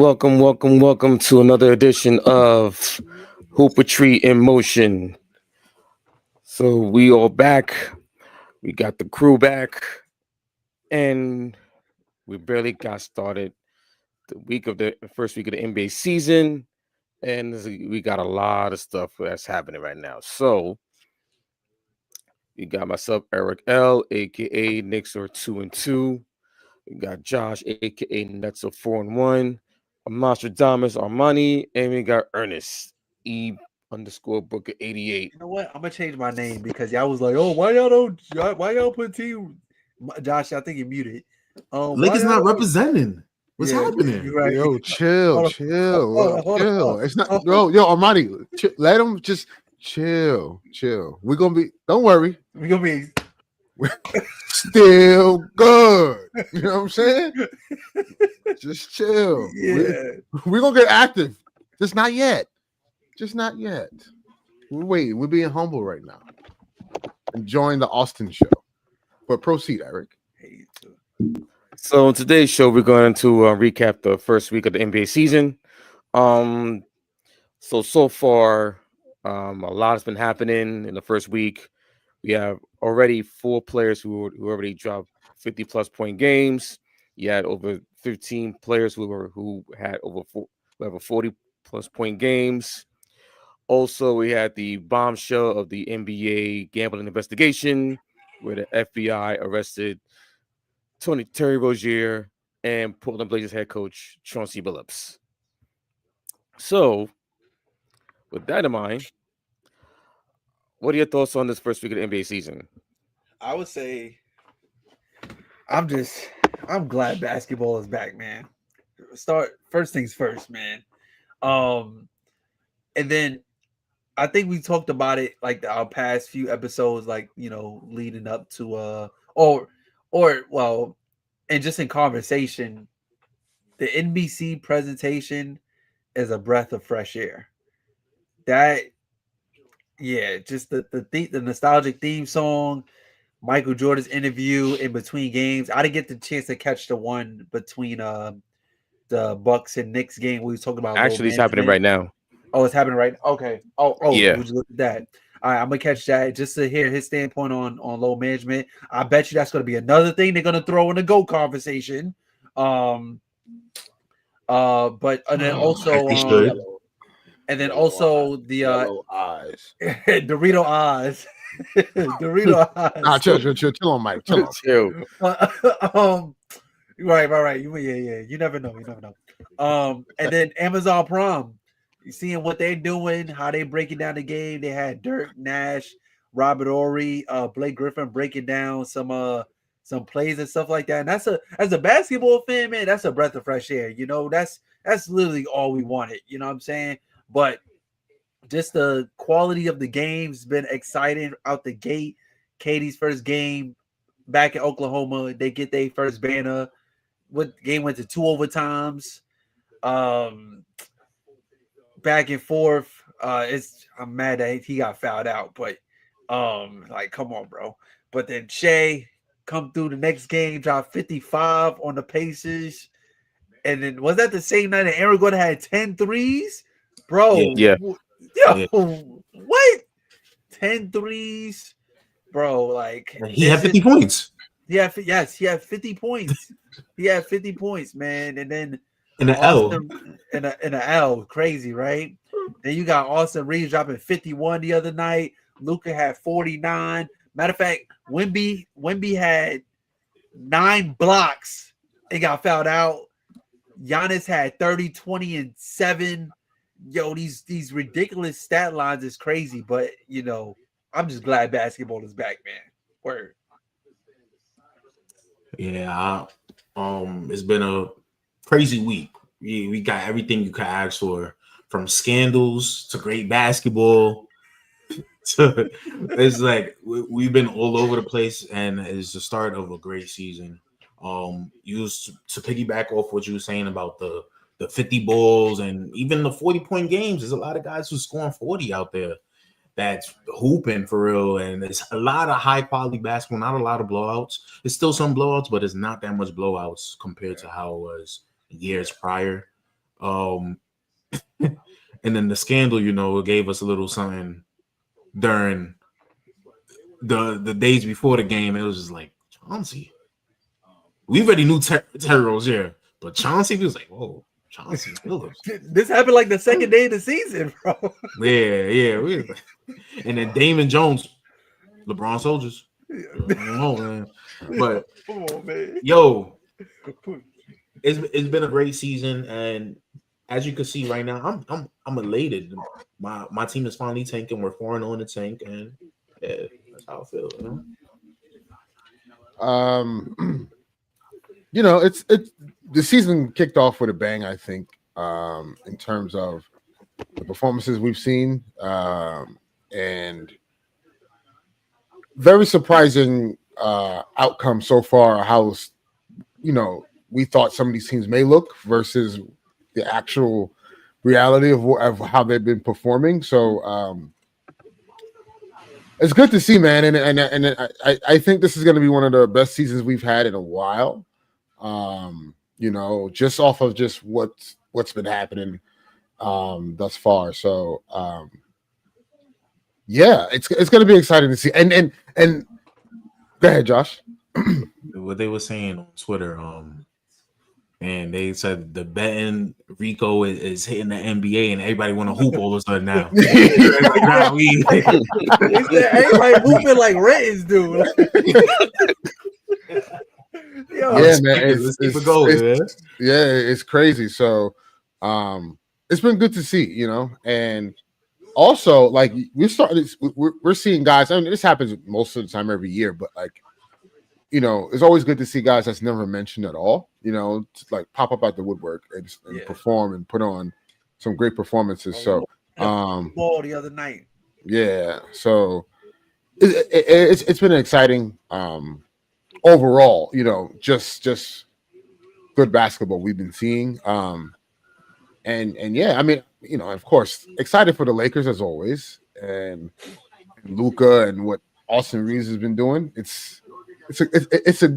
welcome to another edition of Hoopertry in Motion. So we all back. We got the crew back, and we barely got started. The first week of the NBA season, and we got a lot of stuff that's happening right now. So we got myself, Eric L, aka Knicks are 2-2. We got Josh, aka Nets are 4-1. Nostradamus Armani, and we got Ernest E underscore Booker 88. You know what? I'm gonna change my name because y'all was like, "Oh, why y'all put team?" Josh, I think you muted. Lakers not representing. What's happening? You're right. Yo, chill. Hold on. It's not, yo, Armani, let him just chill. We're gonna be. Don't worry. We're gonna be still good. You know what I'm saying? Just chill. Yeah, we're gonna get active. Just not yet. We're waiting. We're being humble right now. Enjoying the Austin show. But proceed, Eric. So in today's show, we're going to recap the first week of the NBA season. So far, a lot has been happening in the first week. We have already 4 players who already dropped 50-plus point games. You had over 15 players who had over 40-plus point games. Also, we had the bombshell of the NBA gambling investigation, where the FBI arrested Terry Rozier and Portland Blazers head coach Chauncey Billups. So, with that in mind, what are your thoughts on this first week of the NBA season? I would say I'm glad basketball is back, man. First things first, man. And then I think we talked about it like our past few episodes, like, you know, leading up to and just in conversation, the NBC presentation is a breath of fresh air. Just the nostalgic theme song, Michael Jordan's interview in between games. I didn't get the chance to catch the one between the Bucks and Knicks game we was talking about. Actually, it's happening right now. Oh, it's happening right now. Okay. Yeah. Would you look at that? All right, I'm gonna catch that just to hear his standpoint on low management. I bet you that's gonna be another thing they're gonna throw in the GOAT conversation. But and then also the Yellow eyes. Dorito eyes. Dorito eyes. Nah, chill on Mike. Chill. Right. You never know. And then Amazon Prime. You seeing what they're doing, how they breaking down the game. They had Dirk, Nash, Robert Horry, Blake Griffin breaking down some plays and stuff like that. And as a basketball fan, man, that's a breath of fresh air. You know, that's literally all we wanted. You know what I'm saying? But just the quality of the game's been exciting out the gate. Katie's first game back in Oklahoma, they get their first banner. What game went to 2 overtimes. Back and forth. I'm mad that he got fouled out, but come on, bro. But then Shea come through the next game, dropped 55 on the Pacers. And then was that the same night that Aaron Gordon had 10 threes? Bro, yeah. What? 10 threes, bro. Like he had 50 points. Yeah, yes, he had 50 points. He had 50 points, man. And then in an L. In an L, crazy, right? Then you got Austin Reeves dropping 51 the other night. Luka had 49. Matter of fact, Wemby had 9 blocks and got fouled out. Giannis had 30, 20, and 7. Yo, these ridiculous stat lines is crazy, but you know, I'm just glad basketball is back, man. Word. Yeah, it's been a crazy week. We got everything you could ask for, from scandals to great basketball. It's like we've been all over the place, and it's the start of a great season. Used to piggyback off what you were saying about the 50 balls and even the 40-point games. There's a lot of guys who scoring 40 out there that's hooping for real, and it's a lot of high quality basketball, not a lot of blowouts. There's still some blowouts, but it's not that much blowouts compared to how it was years prior. Um, and then the scandal, it gave us a little something during the days before the game. It was just like, Chauncey. We already knew Terry was here, but Chauncey was like, whoa, Chauncey Billups. This happened like the second day of the season, bro. Yeah. And then Damon Jones, LeBron soldiers. Man. But Come on, man. yo, it's been a great season, and as you can see right now, I'm elated. My team is finally tanking. We're 4-0 in the tank, and yeah, that's how I feel. It's the season kicked off with a bang, I think, in terms of the performances we've seen, and very surprising outcome so far. How we thought some of these teams may look versus the actual reality of how they've been performing. So it's good to see, man, and I think this is going to be one of the best seasons we've had in a while. Just off of just what's been happening thus far. So yeah, it's going to be exciting to see. And go ahead, Josh. What they were saying on Twitter, and they said the betting Rico is hitting the NBA, and everybody want to hoop all of a sudden now. They said everybody hooping like Reds do. Yo, Yeah, man, it's crazy. So it's been good to see, and also like we're seeing guys. I mean, this happens most of the time every year, but like, it's always good to see guys that's never mentioned at all, to like pop up out the woodwork and perform and put on some great performances. So ball the other night. Yeah, so it's been an exciting overall, just good basketball we've been seeing. And yeah, I mean, of course, excited for the Lakers as always, and Luka and what Austin Reeves has been doing. It's a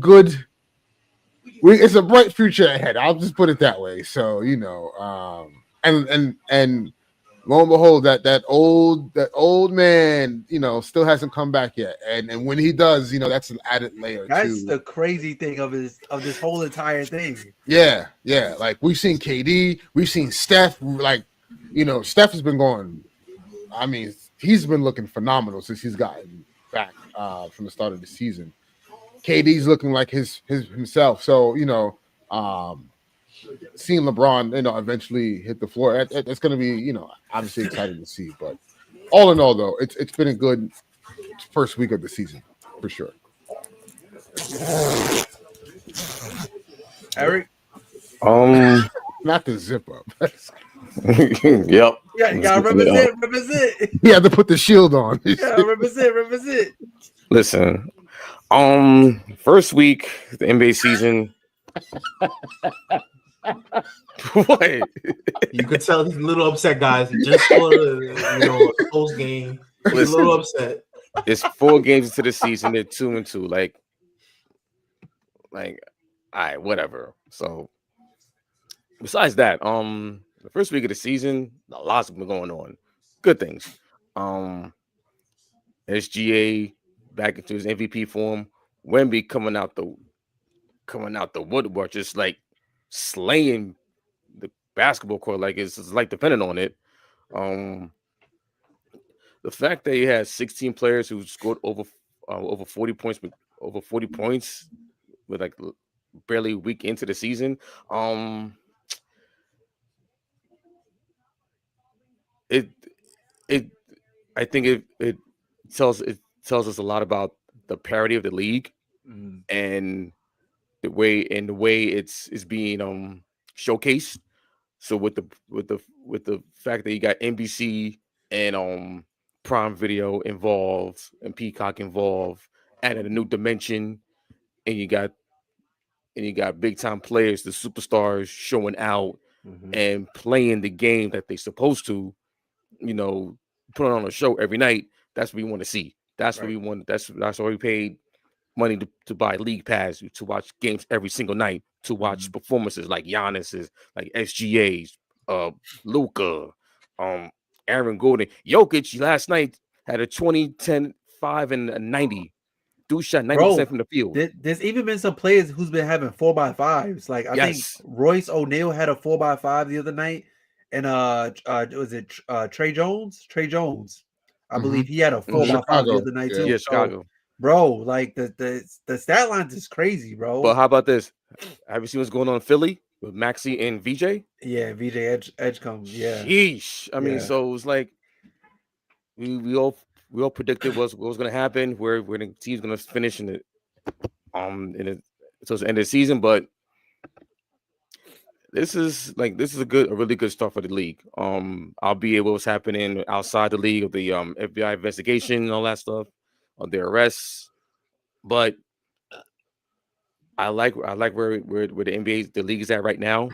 bright future ahead. I'll just put it that way. So and lo and behold, that old man, still hasn't come back yet. And when he does, that's an added layer. That's the crazy thing of this whole entire thing. Yeah. Like we've seen KD, we've seen Steph. Like, Steph has been going. I mean, he's been looking phenomenal since he's gotten back from the start of the season. KD's looking like his himself. So seeing LeBron, eventually hit the floor, it's going to be, obviously exciting to see. But all in all, though, it's been a good first week of the season for sure. Eric, not the zip up. Yep. Yeah, you gotta represent. You have to put the shield on. Yeah, represent. Listen, first week the NBA season. What? You could tell he's a little upset, guys. Just for the close game, he's a little upset. It's 4 games into the season. They're 2-2. Like, all right, whatever. So, besides that, the first week of the season, a lot's been going on. Good things. SGA back into his MVP form. Wemby coming out the woodwork, just like slaying the basketball court, like it's like depending on it. The fact that he has 16 players who scored over 40 points, with like barely a week into the season. I think it tells us a lot about the parity of the league and the way it's being showcased. So with the fact that you got NBC and Prime Video involved and Peacock involved, added a new dimension, and you got big time players, the superstars showing out and playing the game that they're supposed to, put on a show every night. That's what we want to see. That's what we want. That's why we paid money to buy league pass, to watch games every single night, to watch performances like Giannis's, like SGA's, Luca, Aaron Gordon, Jokic last night had a 20, 10, 5, and a 90. Dude shot 90% Bro, from the field. there's even been some players who's been having 4x5s. Like I think Yes. Royce O'Neal had a 4x5 the other night, and was it Trey Jones? Trey Jones, I believe he had a Mhm. 4x5 the Chicago. other night Yeah. too. Yeah, So, Chicago. bro, like the stat lines is crazy, But bro. how about this? Have you seen what's going on in Philly with Maxi and VJ? Yeah, VJ Edgecombe. Yeah, Sheesh. I mean, yeah, so it was like we all predicted what was going to happen, where the team's going to finish in the towards the end of the season. But this is a really good start for the league. I'll be able what's happening outside the league of the FBI investigation and all that stuff, on their arrests. But I like where the NBA the league is at right now,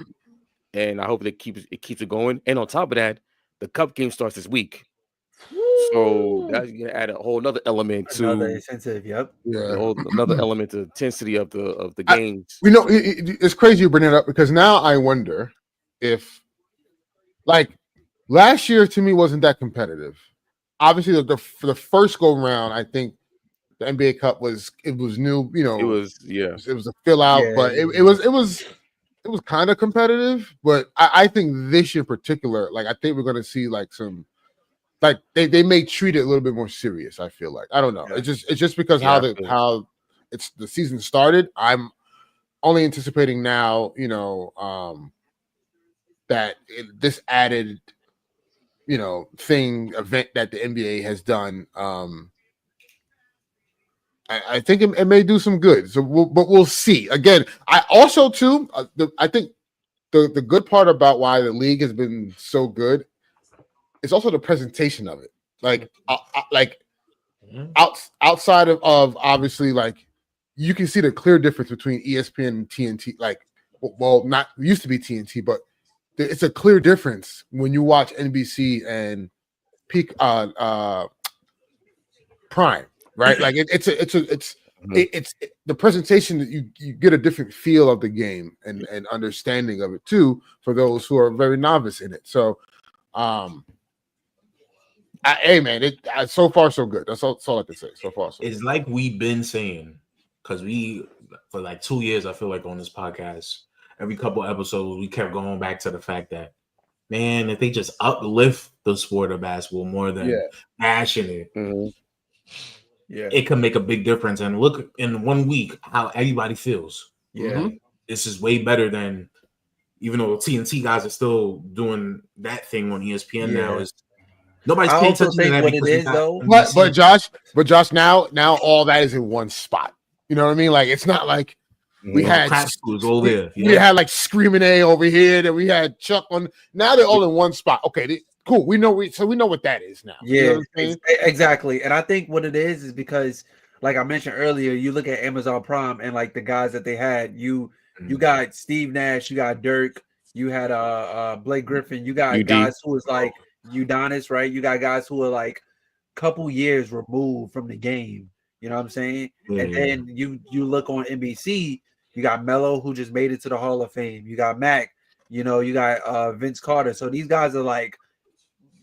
and I hope it keeps it going. And on top of that, the Cup game starts this week, so that's gonna add a whole another element another to incentive. Yep. Yeah. another element to intensity of the I, games. it's crazy you bring it up because now I wonder if, like, last year to me wasn't that competitive. Obviously, for the first go round, I think the NBA Cup was new. It was yeah. It was a fill out, Yeah, but it was kind of competitive. But I think this year in particular, like I think we're going to see like some, like they may treat it a little bit more serious. I feel like I don't know. Yeah. It's just because Yeah, how it's the season started. I'm only anticipating now, that this added, event that the NBA has done. I think it may do some good. So, but we'll see. Again, I also too. I think the good part about why the league has been so good is also the presentation of it. Like outside of obviously, like you can see the clear difference between ESPN and TNT. Like, well, not used to be TNT, but it's a clear difference when you watch NBC and peak Prime, right? Like it's the presentation that you get a different feel of the game and understanding of it too for those who are very novice in it. So, hey man, so far so good. That's all I can say. So far so It's good. like we've been saying, because we for like 2 years, I feel like on this podcast, every couple episodes, we kept going back to the fact that, man, if they just uplift the sport of basketball more than bashing it, yeah, it can make a big difference. And look in 1 week how everybody feels. yeah. This is way better than, even though TNT guys are still doing that thing on ESPN now. Is nobody's I paying also attention to think that what it because we is got though. NBC. But Josh, now all that is in one spot. You know what I mean? Like it's not like we had crack schools all there. We had like Screaming A over here, that we had Chuck on. Now they're all in one spot. Okay, cool. We know what that is now. Yeah, you know what I'm saying? exactly. And I think what it is because, like I mentioned earlier, you look at Amazon Prime and like the guys that they had. You got Steve Nash, you got Dirk, you had Blake Griffin, you got UD. guys who was like Udonis, right? You got guys who are like couple years removed from the game. You know what I'm saying? And then you look on NBC, you got Melo who just made it to the Hall of Fame. You got Mac, you got Vince Carter. So these guys are like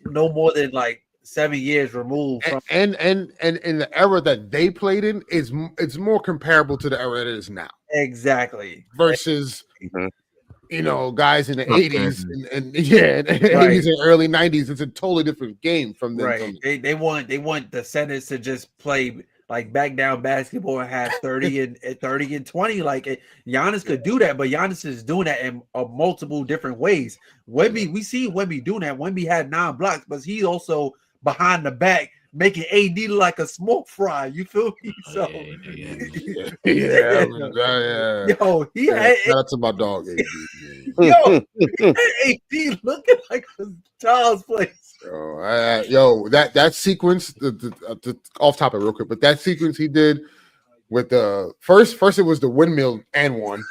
no more than like 7 years removed from and in the era that they played in it's more comparable to the era that it is now. exactly Versus guys in the 80s and the 80s and early 90s. It's a totally different game from them. Right. They want the centers to just play like back down basketball and have 30 and 20. Like Giannis could do that, but Giannis is doing that in multiple different ways. Wemby, we see Wemby doing that. Wemby had 9 blocks, but he's also behind the back making AD look like a smoke fry. You feel me? So yeah. Yo, he had shout out to my dog AD. yo, AD looking like a child's play. That sequence, the off topic real quick, but that sequence he did with the first it was the windmill and one,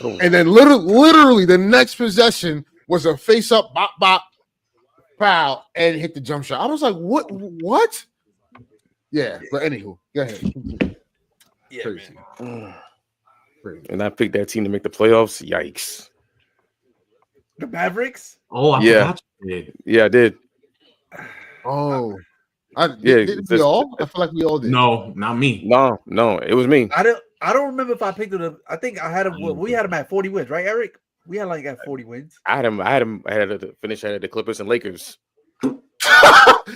and then literally the next possession was a face up bop foul and hit the jump shot. I was like, what? Yeah, but anywho, go ahead. Yeah, Crazy. man. And I picked that team to make the playoffs. Yikes. The Mavericks. Oh, I Yeah. forgot you did. Yeah, I did. Oh, Yeah, didn't we all? I feel like we all did. No, not me. no, it was me. I don't remember if I picked it up. I think I had him. We had him at 40 wins, right, Eric? We had like at 40 wins. I had to finish ahead of the Clippers and Lakers.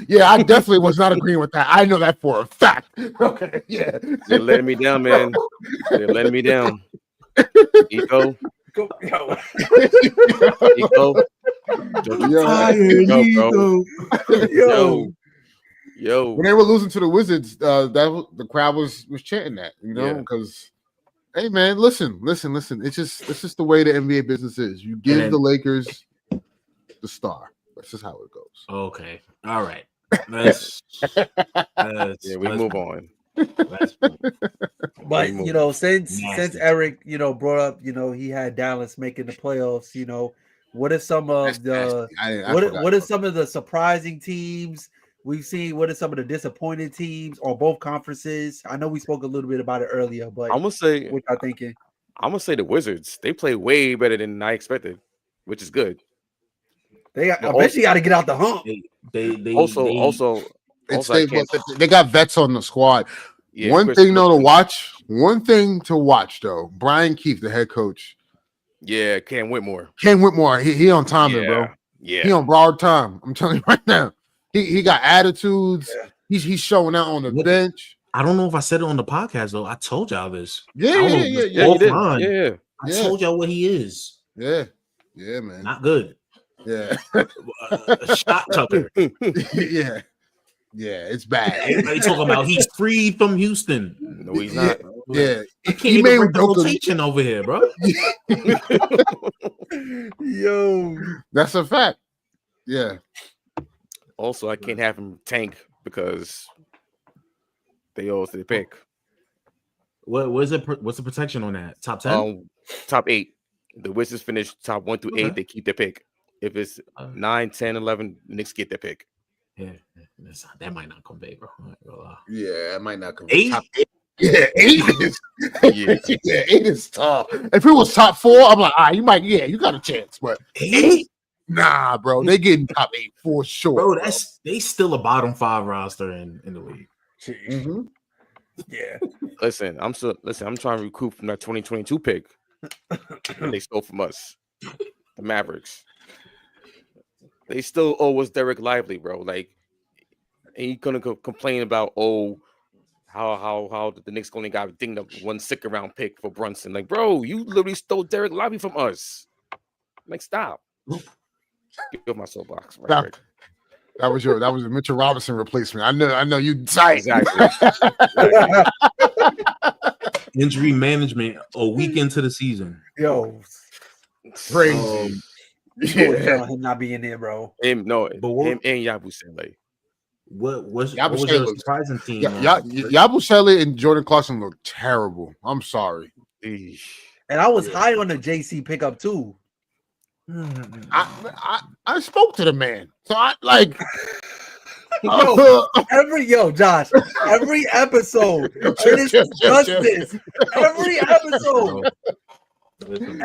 Yeah, I definitely was not agreeing with that. I know that for a fact. Okay, yeah. They're letting me down, man. They're letting me down. Eco, Go, yo. Eco. Don't you bro. Yo. When they were losing to the Wizards, the crowd was chanting that, because hey man, listen. It's just the way the NBA business is. You give the Lakers the star. That's just how it goes. Okay. All right. Let's move on. But since Eric, brought up, he had Dallas making the playoffs, what are some of what are some of the surprising teams we've seen? What are some of the disappointed teams or both conferences? I know we spoke a little bit about it earlier, but I'm gonna say what y'all thinking? I'm gonna say the Wizards. They play way better than I expected, which is good. They eventually got to get out the hump. They got vets on the squad. Yeah, one thing to watch though. Brian Keefe, the head coach. Yeah, Cam Whitmore. He on time, bro. Yeah, he on broad time. I'm telling you right now. He got attitudes. Yeah. He's showing out on the bench. I don't know if I said it on the podcast though. I told y'all this. Yeah. I told y'all what he is. Yeah, man. Not good. Yeah. Shot tucker. Yeah, it's bad. Everybody talking about he's free from Houston. No, he's not. Yeah, I can't even break the rotation over here, bro. Yo, that's a fact. Yeah. Also, I can't have him tank because they always the pick. What's the protection on that? Top 10? Top 8. The Wizards finish top 1 through 8. They keep their pick. If it's 9, 10, 11, Knicks get their pick. Yeah, that might not come big, bro. Yeah, it might not come 8. Top 8. Yeah, 8 is 8 is tough. If it was top 4, I'm like, you you got a chance, but 8? Nah, bro, they getting top 8 for sure. Bro, they still a bottom 5 roster in the league. Mm-hmm. Yeah. Listen, I'm trying to recoup from that 2022 pick that they stole from us, the Mavericks. They still owe us Derek Lively, bro. Like, and you gonna complain about how the Knicks only got dinged up 1 second round pick for Brunson. Like, bro, you literally stole Derek Lively from us. Like, stop. Get off my soapbox, right? That was a Mitchell Robinson replacement. I know you tight. Exactly. Injury management a week into the season. Yo, crazy. Him not being there, bro. Him and Yabusele. What was your surprising team? Yabusele and Jordan Clarkson look terrible. I'm sorry. And I was high on the JC pickup too. I spoke to the man, so I like. Josh, every episode, every episode. You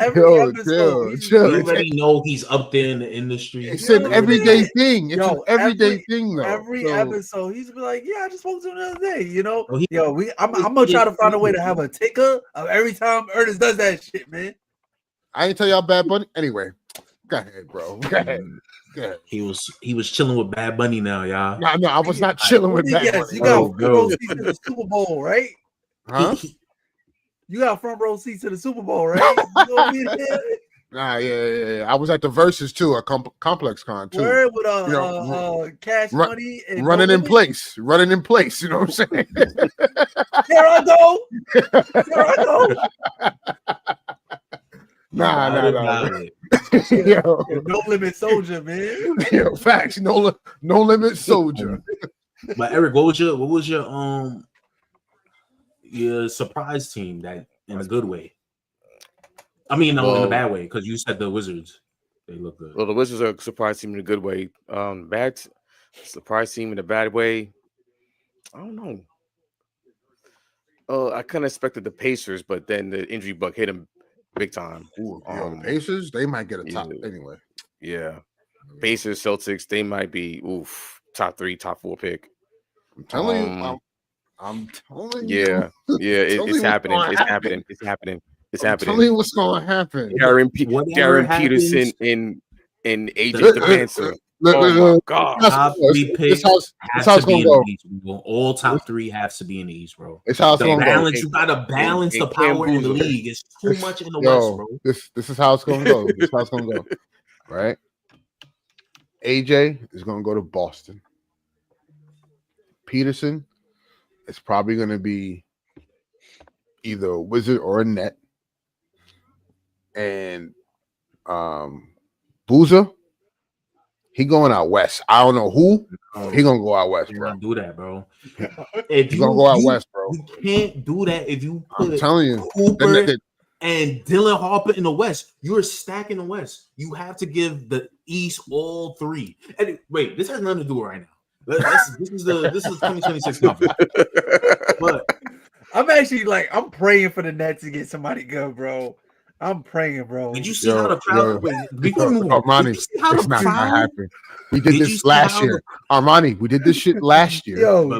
already know he's up there in the industry. It's an everyday thing. It's an everyday thing, though. Every episode, he's like, "Yeah, I just spoke to him the other day." I'm gonna try to find a way to have a ticker of every time Ernest does that shit, man. I ain't tell y'all Bad Bunny anyway. Go ahead, bro. Go ahead. He was chilling with Bad Bunny now, y'all. No, I was not chilling with Bad Bunny. You got front row seats to the Super Bowl, right? Huh? You got front row seats to the Super Bowl, right? You gonna be there? Nah, yeah. I was at the Versus too, a Complex Con too. Where with Cash Money and running in place. You know what I'm saying? Here I go. Nah. Yo, no limit soldier, man. Yo, facts. No limit soldier. But Eric, what was your surprise team that in a good way? I mean, in a bad way, because you said the Wizards. They look good. Well, the Wizards are a surprise team in a good way. Bad surprise team in a bad way. I don't know. I kind of expected the Pacers, but then the injury bug hit them big time. Ooh, the Pacers, they might get a top anyway. Yeah. Pacers, Celtics, they might be top 3, top 4 pick. I'm telling you. I'm telling you. Yeah, it's happening. It's happening. It's happening. It's happening. Tell me what's going to happen. Darren Peterson and AJ Devancer. Oh my God! Top 3 picks has to be in the East, bro. All top 3 has to be in the East, bro. It's how it's going to go. You got to balance the power in the league. It's too much in the West, bro. This is how it's going to go. This is how it's going to go. Right? AJ is going to go to Boston. Peterson is probably going to be either a Wizard or a Net. And Boozer, he going out west. I don't know who. He gonna go out west, bro. Do that, bro. He's gonna go out west, bro. You can't do that if you put I'm telling you, Hooper and Dylan Harper in the West. You're stacking the West. You have to give the East all 3. And wait, this has nothing to do right now. This is 2026 conference. But I'm actually I'm praying for the Nets to get somebody good, bro. I'm praying, bro. Did you see how the crowd? Armani, it's not gonna happen. We did this last year, Armani. We did this shit last year.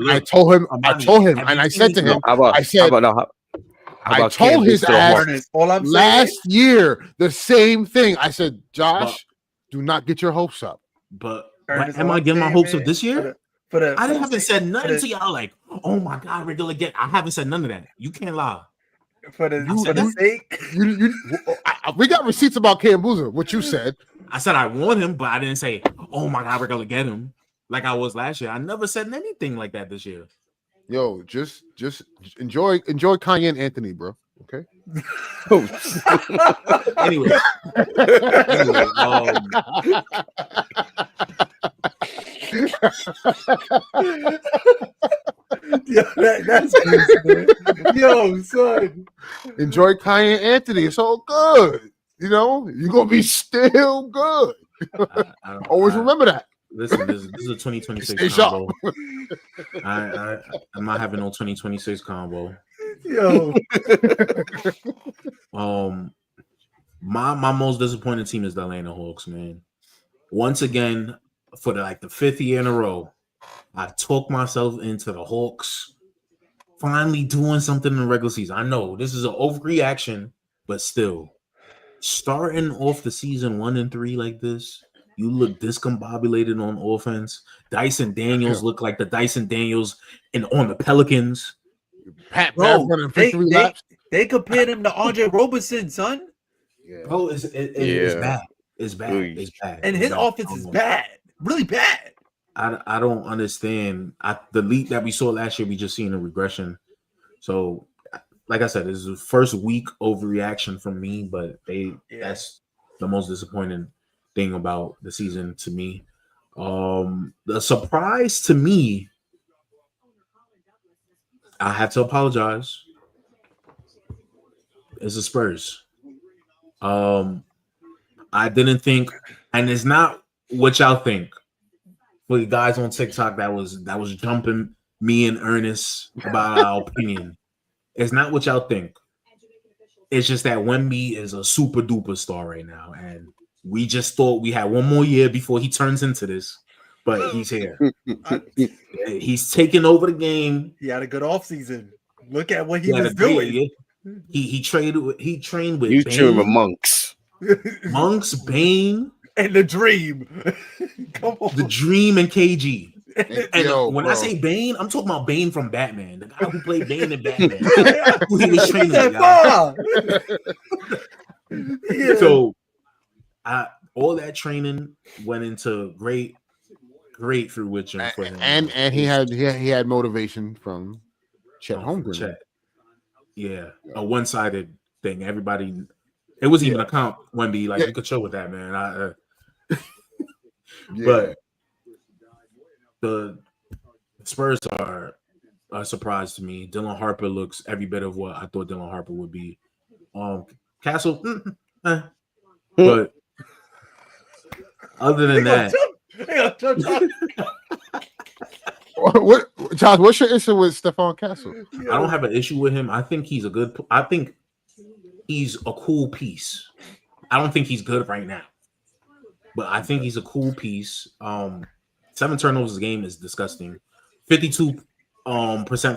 I told him, and I said to him, I told his ass last year the same thing. I said, Josh, do not get your hopes up. But am I getting my hopes up this year? I haven't said nothing to y'all like, oh my God, we're gonna get. I haven't said none of that. You can't lie. For the sake, we got receipts about Cam Boozer. What you said? I said I want him, but I didn't say, "Oh my God, we're gonna get him," like I was last year. I never said anything like that this year. Yo, just enjoy Kanye and Anthony, bro. Okay. Anyway, that's crazy, man. Yo, son. Enjoy Kanye and Anthony. It's all good. You know, you're gonna be still good. Always remember that. Listen, this is a 2026 combo. I'm not having no 2026 combo. Yo. My most disappointing team is the Atlanta Hawks, man. Once again, for the 5th year in a row, I talked myself into the Hawks finally doing something in the regular season. I know this is an overreaction, but still, starting off the season 1-3 like this, you look discombobulated on offense. Dyson Daniels look like the Dyson Daniels on the Pelicans. Bro, they compared him to Andre Roberson, son. Yeah. Bro, it's bad. It's bad. It's bad. And his offense is bad. Really bad. I don't understand. The league that we saw last year, we just seen a regression. So, like I said, this is the first week overreaction from me, but that's the most disappointing thing about the season to me. The surprise to me, I have to apologize, is the Spurs. I didn't think, and it's not what y'all think. For the guys on TikTok that was jumping me and Ernest about our opinion, it's not what y'all think. It's just that Wemby is a super duper star right now, and we just thought we had one more year before he turns into this, but he's here. He's taking over the game. He had a good offseason. Look at what he was doing. He trained with you trained with Monks, Bane, and the Dream. Come on, the Dream and KG. And when bro. I say Bane, I'm talking about Bane from Batman, the guy who played Bane in Batman. Who he was training with. So, all that training went into great fruition for him. And he had motivation from Chet Holmgren. Yeah, a one-sided thing. Everybody, it wasn't even a comp. Wemby, you could chill with that, man. But the Spurs are a surprise to me. Dylan Harper looks every bit of what I thought Dylan Harper would be. Castle, but other than that, Charles, what's your issue with Stephon Castle? I don't have an issue with him. I think he's he's a cool piece. I don't think he's good right now, but I think he's a cool piece. 7 turnovers a game is disgusting. 52%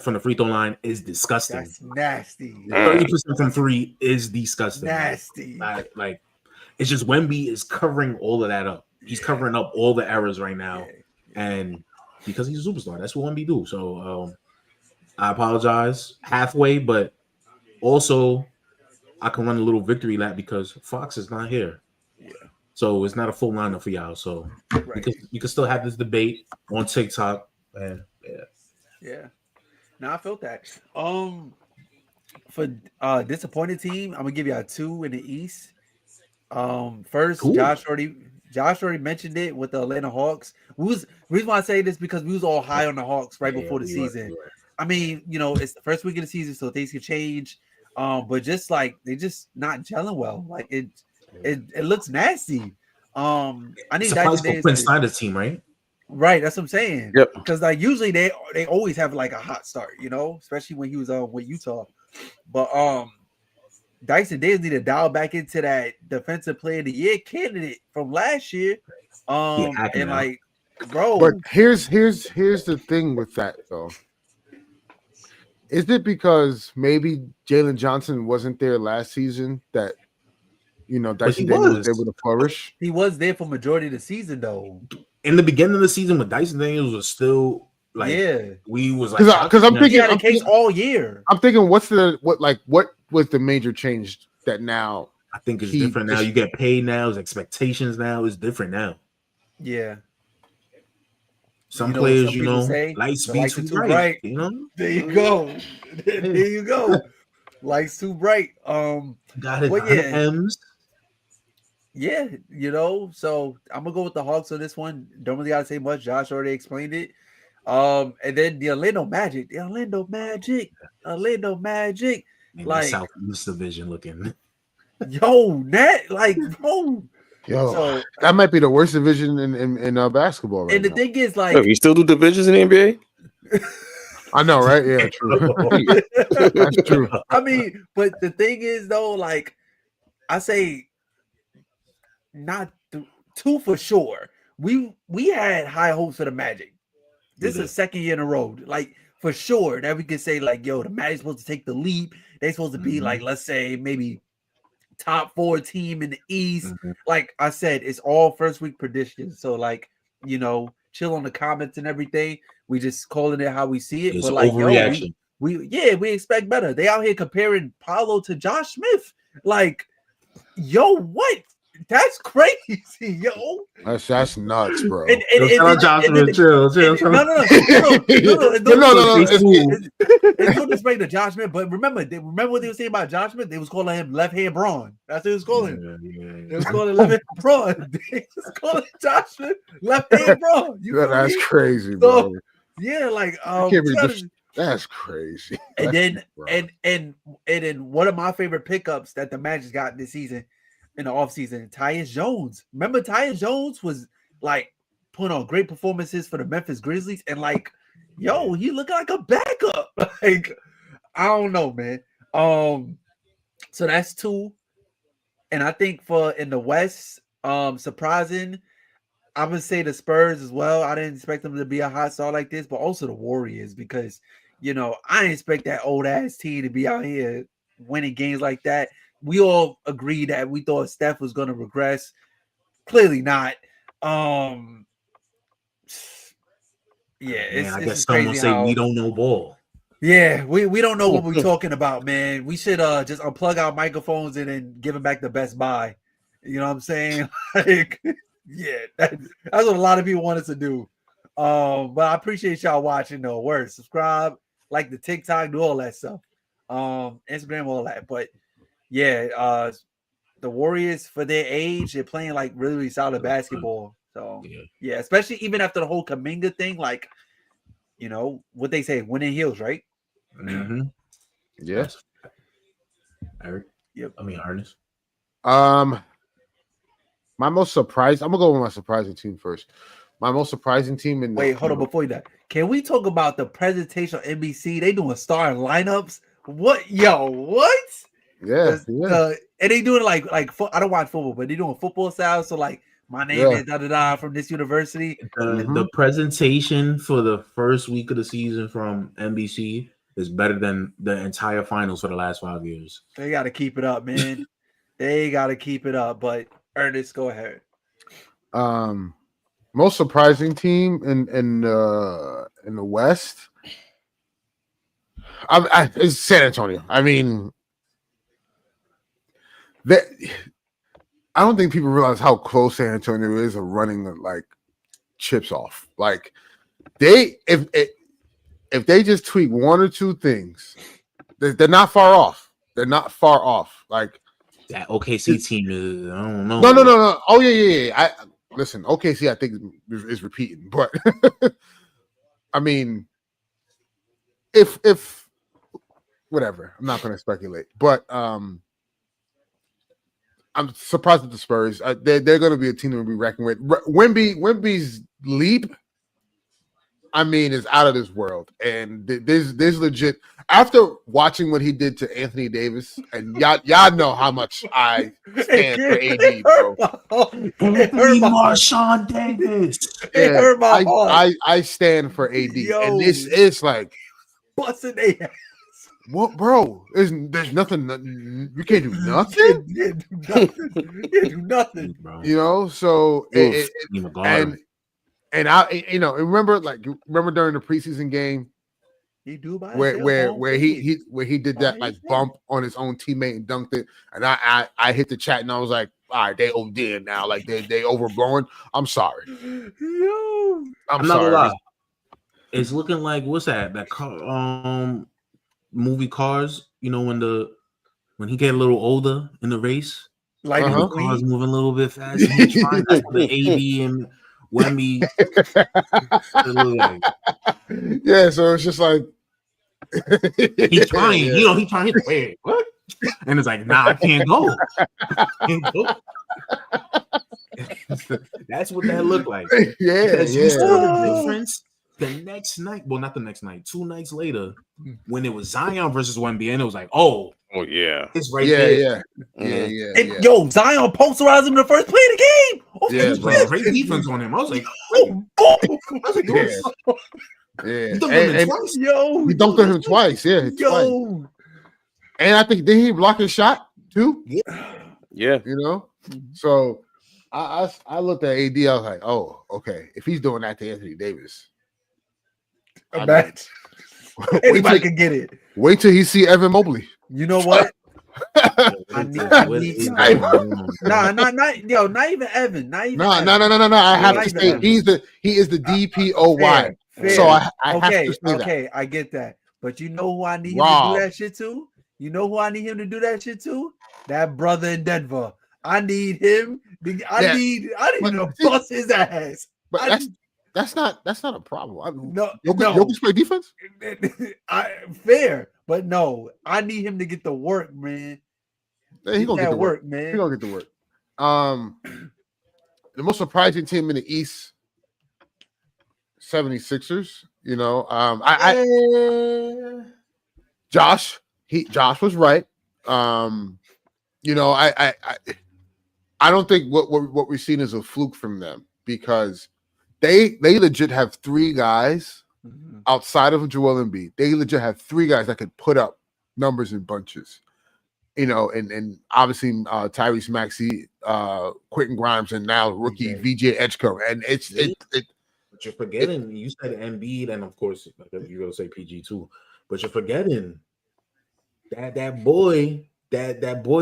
from the free throw line is disgusting. That's nasty. 30% from 3 is disgusting. Nasty. Like it's just Wemby is covering all of that up. He's covering up all the errors right now, and because he's a superstar, that's what Wemby do. So I apologize halfway, but also I can run a little victory lap because Fox is not here. Yeah. So it's not a full lineup for y'all. So you can still have this debate on TikTok. And yeah. Now I felt that. For disappointed team, I'm gonna give you a 2 in the East. First, cool. Josh already mentioned it with the Atlanta Hawks. The reason why I say this because we was all high on the Hawks right before the season. Right. I mean, it's the first week of the season, so things can change. But just like they just not gelling well. Like it looks nasty. I need Dyson Daniels for Snyder's team, right? Right, that's what I'm saying. Yep. Because like usually they always have like a hot start, especially when he was with Utah. But Dyson Daniels need to dial back into that defensive player of the year candidate from last year. And like, bro. But here's the thing with that though. Is it because maybe Jalen Johnson wasn't there last season that Dyson Daniels was able to flourish? He was there for majority of the season though. In the beginning of the season, when Dyson Daniels was still like, we was like, because I'm thinking, he had a case all year. I'm thinking, what was the major change that now? I think it's different now. You get paid now. His expectations now is different now. Yeah. Some players, say, lights be too bright. There you go. There you go. Lights too bright. Got it. M's. Yeah, so I'm gonna go with the Hawks on this one. Don't really gotta say much. Josh already explained it. And then the Orlando Magic. Man, like Southeast Division looking. Yo, bro. Yo, so, that might be the worst division in basketball right and the now. thing is, like, you still do divisions in the NBA? I know, right? Yeah, true. That's true. I mean, but the thing is, though, like, I say not 2 for sure. We had high hopes for the Magic. This is the second year in a row, like for sure that we could say, like, yo, the Magic's supposed to take the leap. They're supposed to be like, let's say, maybe top 4 team in the East. Like I said, it's all first week predictions. So, like, chill on the comments and everything. We just calling it how we see it. It's but like, overreaction. We expect better. They out here comparing Paolo to Josh Smith. Like, yo, what? That's crazy, yo. That's nuts, bro. No. It's no disrespect to Josh Smith, but remember what they were saying about Josh Smith? They was calling him left hand Braun. That's what they was calling him. They was calling him left hand Braun. They was calling Josh Smith left hand Braun. That's crazy, bro. So, yeah, like that's crazy. And then one of my favorite pickups that the Magic got this season. In the offseason, Tyus Jones. Remember, Tyus Jones was like putting on great performances for the Memphis Grizzlies, and like, yo, he looked like a backup. Like, I don't know, man. So that's 2, and I think in the West, surprising, I'm gonna say the Spurs as well. I didn't expect them to be a hot start like this, but also the Warriors because I didn't expect that old ass team to be out here winning games like that. We all agreed that we thought Steph was going to regress. Clearly not. I guess someone say we don't know ball. Yeah, we don't know what we're talking about, man. We should just unplug our microphones and then give them back to Best Buy. You know what I'm saying? Like, yeah, that's what a lot of people want us to do. But I appreciate y'all watching though. Word, subscribe, like the TikTok, do all that stuff. Instagram, all that. But yeah, the Warriors for their age, they're playing like really, really solid basketball. So yeah, especially even after the whole Kuminga thing, like what they say, winning heels, right? Yes. Eric. Yep. I mean, Ernest. My most surprised. I'm gonna go with my surprising team first. My most surprising team in. Wait, hold on. Before you that, can we talk about the presentation on NBC? They doing starting lineups. What, yo? What? Yeah, And they doing like I don't watch football, but they doing football style. So like, my name is da da da from this university. The presentation for the first week of the season from NBC is better than the entire finals for the last 5 years. They got to keep it up, man. They got to keep it up. But Ernest, go ahead. Most surprising team in the West, is San Antonio. I mean, I don't think people realize how close San Antonio is of running like chips off. Like if they just tweak one or two things, they're not far off. They're not far off. Like that OKC team is, I don't know. No. Oh yeah. Listen, OKC I think is repeating, but I mean, if whatever, I'm not going to speculate, but I'm surprised at the Spurs. They're going to be a team to be reckoned with. Wemby's leap, I mean, is out of this world, and there's legit. After watching what he did to Anthony Davis, and y'all know how much I stand for AD, bro. Marshawn Davis. It hurt my heart. I stand for AD, and it's like busting their ass. What, bro? There's nothing. You can't do nothing. Do nothing, bro. You know. So and I, remember during the preseason game, he do by where he did that like bump on his own teammate and dunked it, and I hit the chat and I was like, all right, they OD now, like they overblowing. I'm sorry. Yo, I'm not gonna lie. It's looking like what's that movie Cars? You know when he get a little older in the race, like the cars moving a little bit faster. He's trying to the AD and Wemby. Yeah, so it's just like he's trying, he's trying to wait, what? And it's like, nah, I can't go. That's what that looked like. Because you saw the difference the next night. Well, not the next night, 2 nights later, when it was Zion versus Wemby, and it was like, oh yeah, it's right there. Yeah. Yo, Zion posterized him in the first play of the game. He was playing great defense on him. I was like, he dunked on him twice. Yeah, twice. And I think did he block his shot too? Yeah. So I looked at AD. I was like, oh, okay. If he's doing that to Anthony Davis, anybody can get it. Wait till he see Evan Mobley. You know what? Not even Evan. Not even. No. I have to say he is the DPOY. Fair. So I have to say that. Okay, I get that. But you know who I need him to do that shit to? You know who I need him to do that shit to? That brother in Denver. I need him. I need him to bust his ass. But that's not a problem. No. Jokic play defense? Fair, but no. I need him to get the work, man. Yeah, he gonna get the work, man. He gonna get the work. The most surprising team in the East, 76ers. Josh was right. I don't think what we've seen is a fluke from them, because they legit have 3 guys outside of Joel Embiid. They legit have 3 guys that could put up numbers in bunches. And obviously Tyrese Maxey, Quentin Grimes, and now rookie VJ Edgecombe. And but you're forgetting, you said Embiid, and of course you're gonna say PG too, but you're forgetting that boy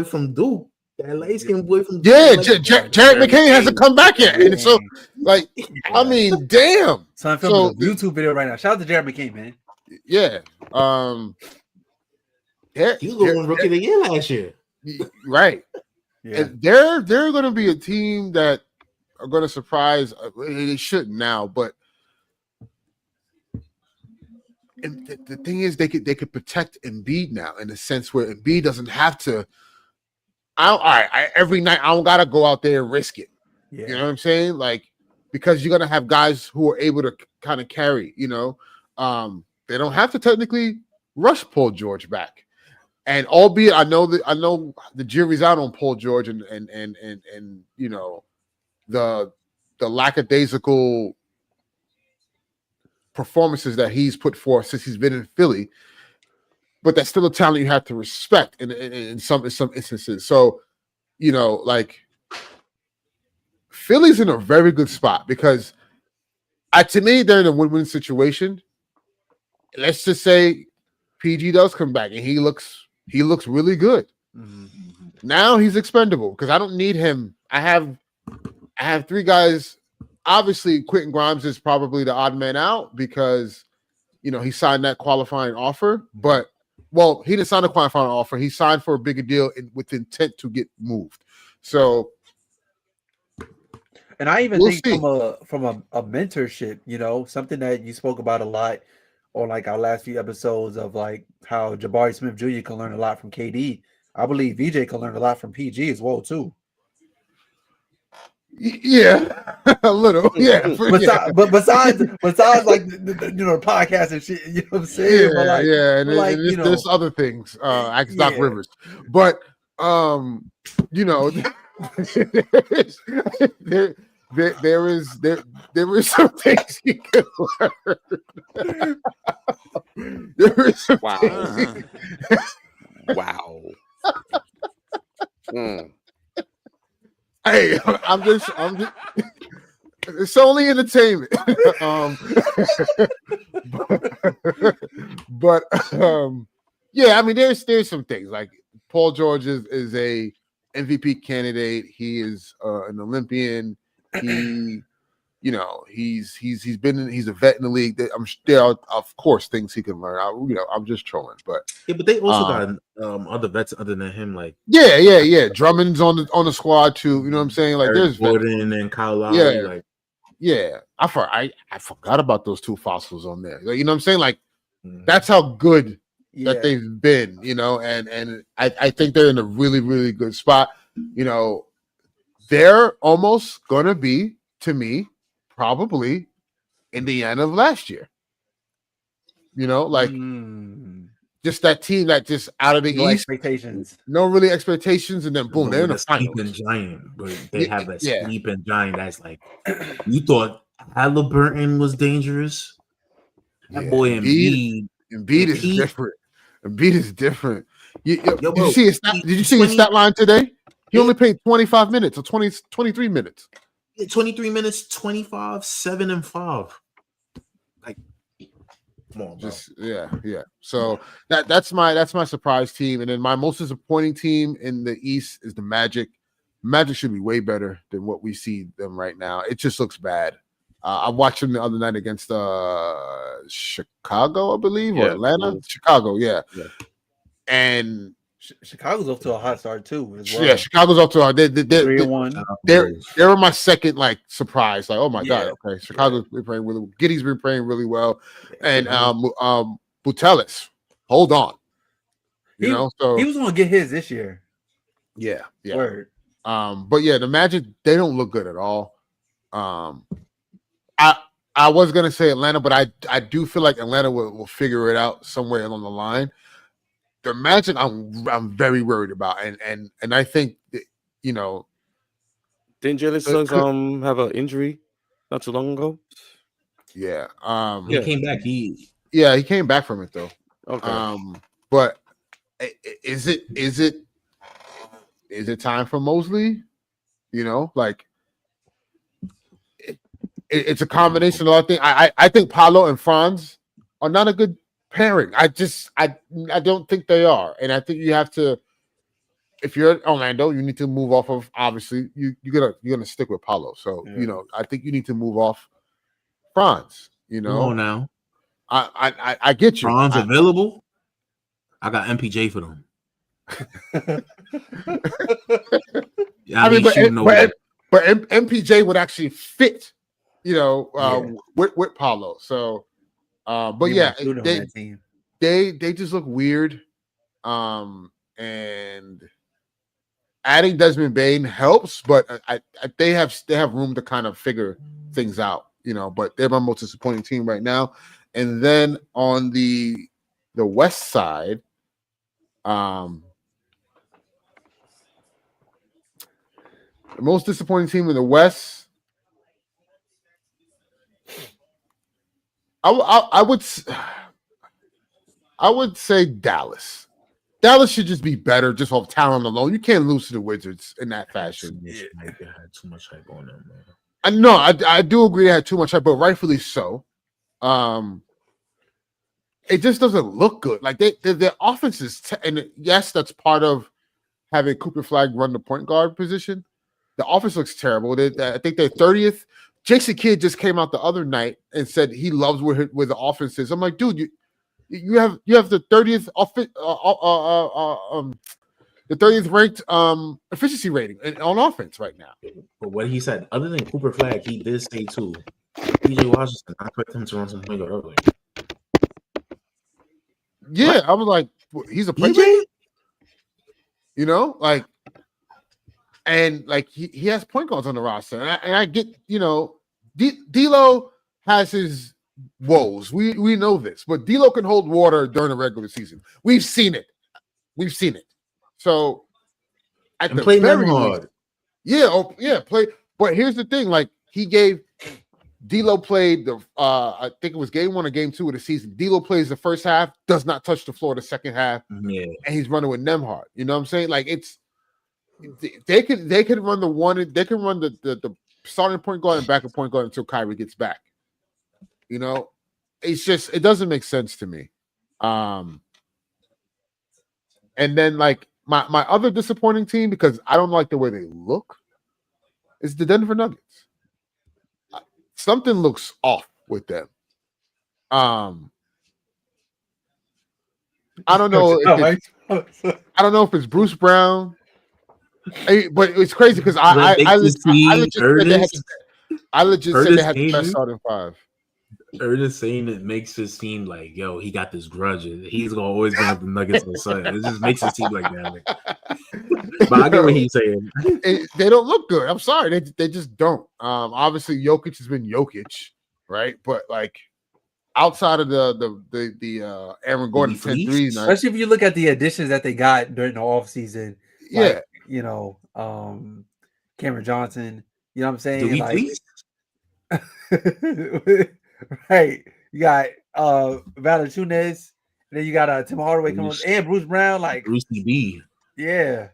from Duke, that light-skinned boy from Duke. Yeah, Jared McCain hasn't come back yet. And so, like, I mean, damn. So I'm filming a YouTube video right now. Shout out to Jared McCain, man. Yeah. He was rookie of the year last year. Right. Yeah. And they're going to be a team that are going to surprise. They shouldn't now, but and the thing is, they could protect Embiid now, in the sense where Embiid doesn't have to. Every night I don't gotta go out there and risk it. Yeah. You know what I'm saying? Like, because you're gonna have guys who are able to kind of carry. They don't have to technically rush Paul George back. And albeit I know the jury's out on Paul George and you know the lackadaisical performances that he's put forth since he's been in Philly, but that's still a talent you have to respect in some instances. So, you know, like Philly's in a very good spot because to me they're in a win-win situation. Let's just say PG does come back and he looks really good. Mm-hmm. Now he's expendable because I don't need him. I have three guys. Obviously, Quentin Grimes is probably the odd man out because, you know, he signed that qualifying offer. But, well, he didn't sign a qualifying offer. He signed for a bigger deal with intent to get moved. So, and I even we'll think see. from a mentorship, you know, something that you spoke about a lot on like our last few episodes of like how Jabari Smith Jr. can learn a lot from KD. I believe VJ can learn a lot from PG as well too. Yeah, a little. Yeah, but besides like the you know, the podcast and shit, you know what I'm saying? Yeah, but like, yeah, and, like, and you know, there's other things. Doc Rivers, but you know, there is some things you can learn. There is some things. Wow. Hey, I'm just it's only entertainment. but yeah, I mean there's some things like Paul George is a MVP candidate. He is an Olympian. He, you know, he's a vet in the league. There are, of course, things he can learn. I'm just trolling, but yeah, but they also got other vets other than him, like yeah. Drummond's on the squad too. You know what I'm saying? Like Eric there's Gordon and Kyle Lowry. Like I forgot about those two fossils on there. Like, you know what I'm saying? Like that's how good that they've been. You know, and I think they're in a really really good spot. You know, they're almost gonna be, to me, probably Indiana of last year. You know, like just that team that just out of the East, expectations, no really expectations, and then boom, they're in the finals. Sleeping giant, but they have that sleeping giant that's like, you thought Halliburton was dangerous. That boy Embiid is different. Embiid is different. Did you see his stat line today? He only played 25 minutes or 23 minutes. 23 minutes, 25, 7 and 5. Like, come on, bro. Yeah. So that's my surprise team. And then my most disappointing team in the East is the Magic. Magic should be way better than what we see them right now. It just looks bad. I watched them the other night against Chicago, I believe, or Atlanta. Chicago, yeah. And Chicago's off to a hot start too. As well. Yeah, Chicago's off to a hot. They 3-1. They were my second surprise. Like, oh my god, okay, Chicago's been playing really. Giddy's been playing really well, and Butelis, hold on. You know, so he was going to get his this year. Yeah. Word. But yeah, the Magic, they don't look good at all. I was gonna say Atlanta, but I do feel like Atlanta will figure it out somewhere along the line. The Magic, I'm very worried about, and I think that, you know, didn't Jalen Suggs have an injury not too long ago? Yeah, he came back. He came back from it though. Okay, but is it time for Mosley? You know, like it's a combination of all things. I think Paolo and Franz are not a good pairing. I don't think they are, and I think you have to. If you're at Orlando, you need to move off of. Obviously, you're gonna stick with Paolo. So you know, I think you need to move off Franz. You know, come on now. I get you. Franz available. I got MPJ for them. But MPJ would actually fit. You know, with Paolo. So, but yeah, they just look weird. And adding Desmond Bane helps, but they have room to kind of figure things out, you know. But they're my most disappointing team right now. And then on the West side, The most disappointing team in the West. I would say Dallas. Dallas should just be better just off talent alone. You can't lose to the Wizards in that fashion. They had too much hype on them, man. I know. I do agree they had too much hype, but rightfully so. It just doesn't look good. Like their offense is, and yes, that's part of having Cooper Flag run the point guard position. The offense looks terrible. I think they're 30th. Jason Kidd just came out the other night and said he loves where the offense is. I'm like, dude, you have the 30th the 30th ranked efficiency rating on offense right now. But what he said, other than Cooper Flag, he did say too. PJ Washington, I expect him to run some point guard early. Yeah, what? I was like, he's a playmaker, you know, like, and like he has point guards on the roster, and I get, you know, D'Lo has his woes. We know this, but D'Lo can hold water during the regular season. We've seen it. So at the very least, play. But here's the thing: like D'Lo played I think it was game 1 or game 2 of the season. D'Lo plays the first half, does not touch the floor the second half, and he's running with Nembhard. You know what I'm saying? Like they could run the starting point guard and backup point guard until Kyrie gets back. You know, it doesn't make sense to me. And then like my other disappointing team, because I don't like the way they look, is the Denver Nuggets. Something looks off with them. I don't know. I don't know if it's Bruce Brown, but it's crazy because I legit said they had the best starting five. Ernest saying it makes it seem like, yo, he got this grudge. He's always gonna have the Nuggets on side. It just makes it seem like that. Like, but I get what he's saying. They don't look good. I'm sorry, they just don't. Obviously, Jokic has been Jokic, right? But like outside of the Aaron Gordon 10 threes, especially if you look at the additions that they got during the offseason, like, you know, Cameron Johnson. You know what I'm saying? Do we like, please? Right, you got Valanciunas, and then you got Tim Hardaway coming, and Bruce Brown, like Bruce B. Yeah,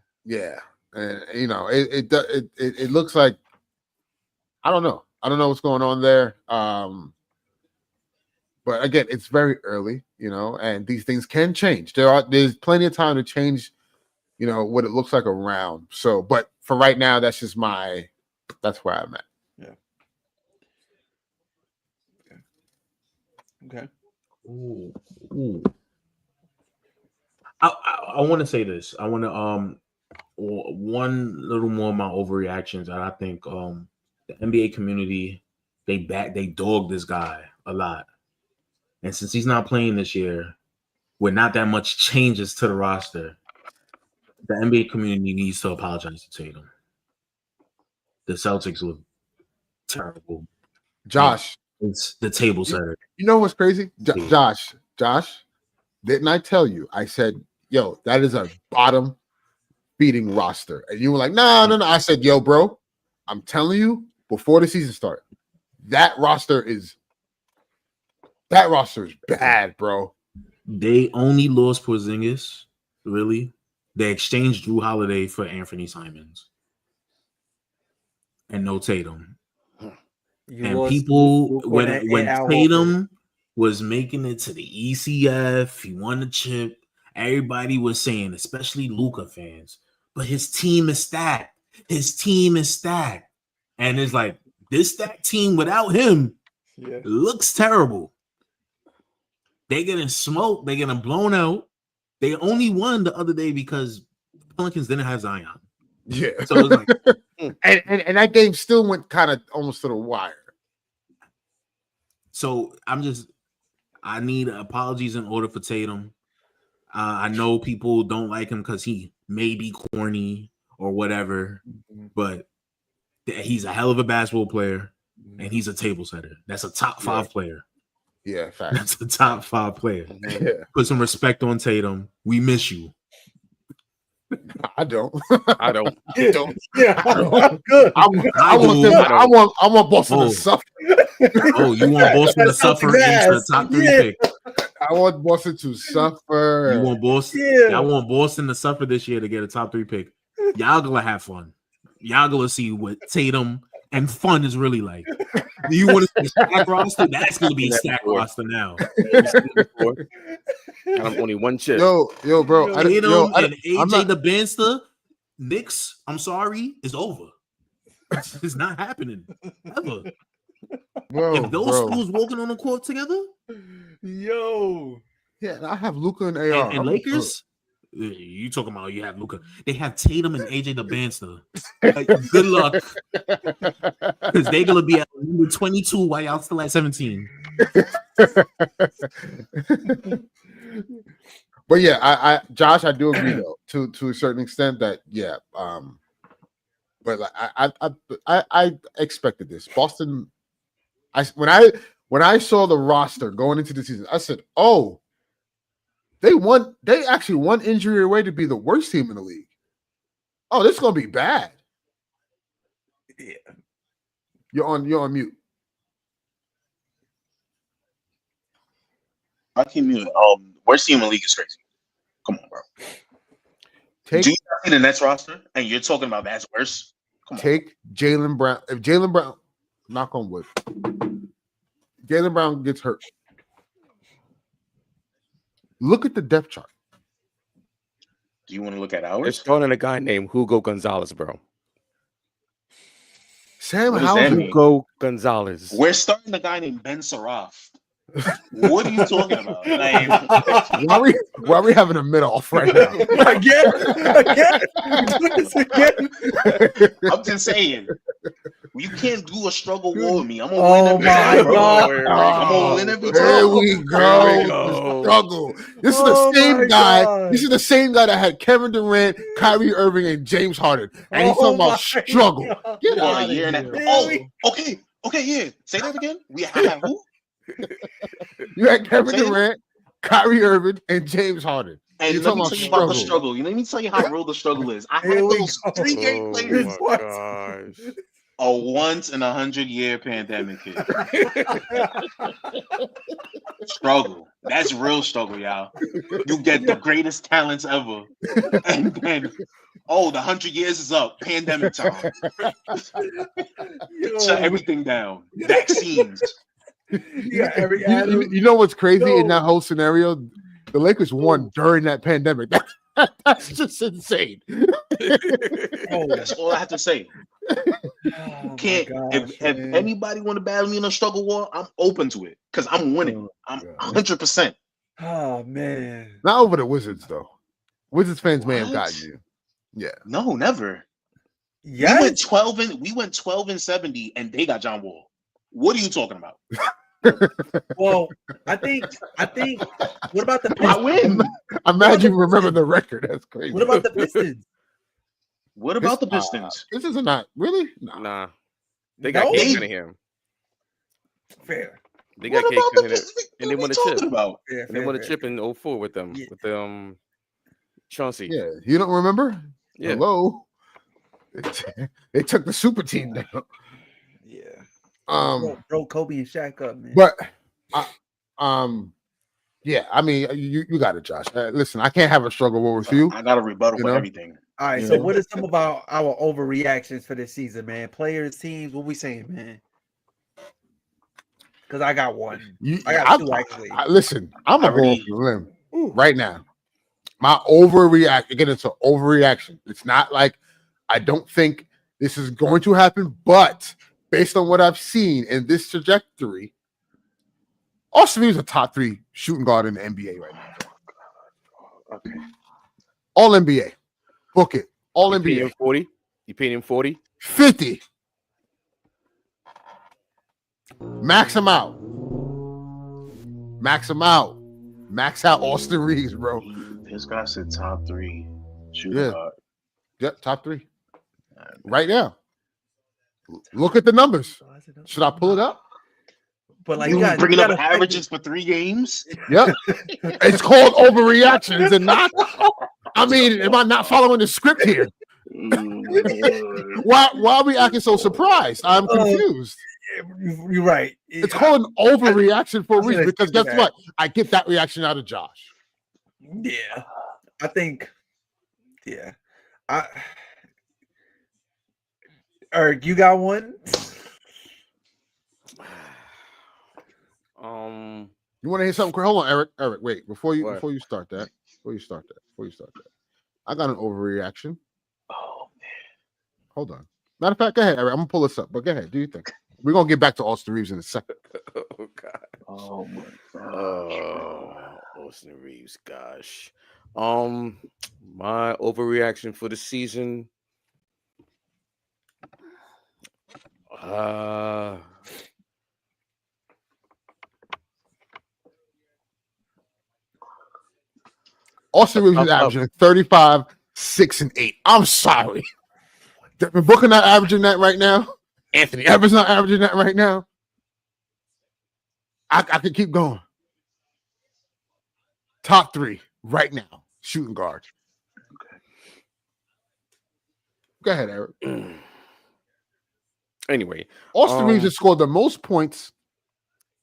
and you know it looks like I don't know what's going on there. But again, it's very early, you know, and these things can change. There's plenty of time to change, you know, what it looks like around. So, but for right now, that's where I'm at. Okay. Ooh. I want to say this. I want to one little more of my overreactions. And I think the NBA community they dog this guy a lot, and since he's not playing this year, with not that much changes to the roster, the NBA community needs to apologize to Tatum. The Celtics look terrible. Josh. It's the table setter. You know what's crazy? Josh, didn't I tell you? I said, yo, that is a bottom feeding roster. And you were like, no. I said, yo, bro, I'm telling you, before the season started, that roster is bad, bro. They only lost Porzingis, really. They exchanged Drew Holiday for Anthony Simons. And no Tatum. People, when Tatum was making it to the ECF, he won the chip. Everybody was saying, especially Luka fans, but his team is stacked. And it's like, this stacked team without him looks terrible. They're getting smoked. They're getting blown out. They only won the other day because the Pelicans didn't have Zion. Yeah. So it's like, and that game still went kind of almost to the wire. So I need apologies in order for Tatum. I know people don't like him because he may be corny or whatever, but he's a hell of a basketball player and he's a table setter. That's a top 5 player. Yeah, fact. That's a top 5 player. Yeah. Put some respect on Tatum. We miss you. I don't. I don't. Yeah, don't. yeah, I don't. I'm good. I want Boston to suffer. Oh, you want Boston to That's something suffer into the ass. top 3 Yeah. pick? I want Boston to suffer. You want Boston? Yeah. Y'all want Boston to suffer this year to get a top 3 pick. Y'all gonna have fun. Y'all gonna see what Tatum and fun is really like. Do you want to see a stack roster? That's gonna be a stack roster now. And I'm only one chip. Yo, bro. Tatum and I'm AJ not- the Banster, Knicks, I'm sorry, is over. It's not happening ever. bro, If those bro. schools walking on the court together, Yo. Yeah, I have Luca and AR. and I'm Lakers, you talking about you have Luca? They have Tatum and AJ the Banster. Good luck, because they're gonna be at number 22 while y'all still at 17. But yeah, I Josh, I do agree though to a certain extent that but like I expected this. Boston, when I saw the roster going into the season, I said, oh, they actually one injury away to be the worst team in the league. Oh, this is gonna be bad. Yeah. You're on mute. I keep muting. Worst team in the league is crazy. Come on, bro. Do you see the Nets roster and you're talking about that's worse? Take Jaylen Brown. If Jaylen Brown, knock on wood, Jaylen Brown gets hurt. Look at the depth chart. Do you want to look at They're ours? starting a guy named Hugo Gonzalez, bro. Sam What does that Hauser. mean? Hugo Gonzalez. We're starting a guy named Ben Saraf. What are you talking about? Like, Why are we having a mid-off right now? Again? Doing this again? I'm just saying, you can't do a struggle war with me. I'm gonna Oh win every my time, bro. God. I'm gonna win every Here time. we go. The struggle. This is the same guy. God. This is the same guy that had Kevin Durant, Kyrie Irving, and James Harden. And he's talking about struggle. Get For out a of year and a here. half. Oh, okay, yeah. Say that again. We have who? You had Kevin Say it. Durant, Kyrie Irving, and James Harden. And You're let talking me about tell you about the struggle. struggle. Let me tell you how real the struggle is. I Here had we those go. 3 great Oh players. my What? gosh. A once in 100-year pandemic hit. Struggle. That's real struggle, y'all. You get the greatest talents ever. And then, the 100 years is up. Pandemic time. Shut everything down. Vaccines. Yeah, every Adam. You know what's crazy in No. that whole scenario? The Lakers won during that pandemic. That's just insane. That's all I have to say. Oh Can't my if gosh, man. anybody want to battle me in a struggle war, I'm open to it because I'm winning. I'm 100%. Oh man. Not over the Wizards though. Wizards fans may have What? gotten you. Yeah. No, never. Yes. We went 12 and 70, and they got John Wall. What are you talking about? Well, I think. What about the I Pistons? win. I'm mad you remember the record. That's crazy. What about the Pistons? What about the Pistons? Pistons are not really. Nah. They got No? Cade Cunningham. Fair. They got What Cade about the Cunningham. Pistons? And they What won are a we chip. talking about? Fair, And they won a chip in 04 with them. Yeah. With Chauncey. Yeah, you don't remember? Yeah. Hello. They took the super team down. Yeah. Bro, Kobe and Shaq up, man. But yeah, I mean, you got it, Josh. Listen, I can't have a struggle war with you. I got a rebuttal for everything. All right, so what are some of our overreactions for this season, man? Players, teams, what we saying, man? Because I got one. I got two, actually. Listen, I'm going to go off the limb right now. My overreaction, again, it's an overreaction. It's not like I don't think this is going to happen, but based on what I've seen in this trajectory, Austin Reeves is a top 3 shooting guard in the NBA right now. Okay. All NBA. Book it. All You NBA. paid him 40? You paid him 40? 50. Max him out. Max him out. Max out Austin Reeves, bro. This guy said top 3 shooting guard. Yep, top 3. Right now. Look at the numbers. Should I pull it up? But like You bringing up averages for 3 games? Yep. It's called overreactions and not. I mean, am I not following the script here? Why are we acting so surprised? I'm confused. You're right. It's called an overreaction for a reason because guess what? I get that reaction out of Josh. Yeah, I think. Yeah, Eric, you got one? You want to hear something? Hold on, Eric, wait before you start that. I got an overreaction. Oh man, hold on. Matter of fact, go ahead, Eric. I'm gonna pull this up, but go ahead. Do you think we're gonna get back to Austin Reeves in a second? Oh God. Oh my God. Austin Reeves. Gosh. My overreaction for the season. Austin Reeves is averaging 35, 6, and 8. I'm sorry. Devin Booker not averaging that right now. Anthony Evans not averaging that right now. I can keep going. Top 3 right now, shooting guard. Okay. Go ahead, Eric. Anyway, Austin Reeves has scored the most points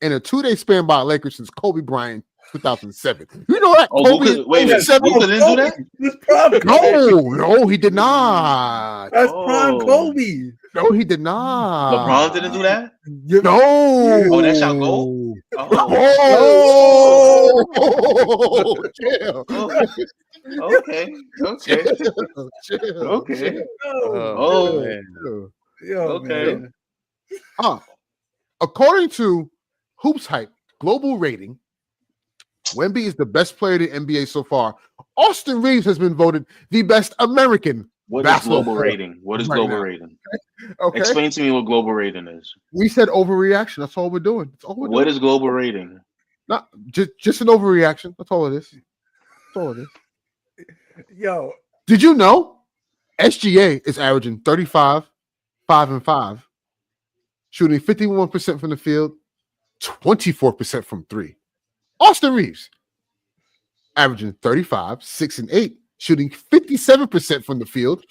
in a 2-day span by Lakers since Kobe Bryant 2007. You know that? Oh, Kobe Luka didn't do that? That's prime Kobe. No, he did not. That's prime Kobe. No, he did not. LeBron didn't do that? No. Oh, that's y'all goal? Oh. Chill. Okay. Chill. Okay. Oh, man. Yo, Okay. man. According to Hoops Hype global rating, Wemby is the best player in the NBA so far. Austin Reeves has been voted the best American. What is global rating? What is global rating? Okay. Explain to me what global rating is. We said overreaction. That's all we're doing. That's all we're What doing. is global rating? Not just an overreaction. That's all it is. That's all it is. Yo, did you know SGA is averaging 35, 5, and 5, shooting 51% from the field, 24% from 3. Austin Reeves averaging 35, 6, and 8, shooting 57% from the field,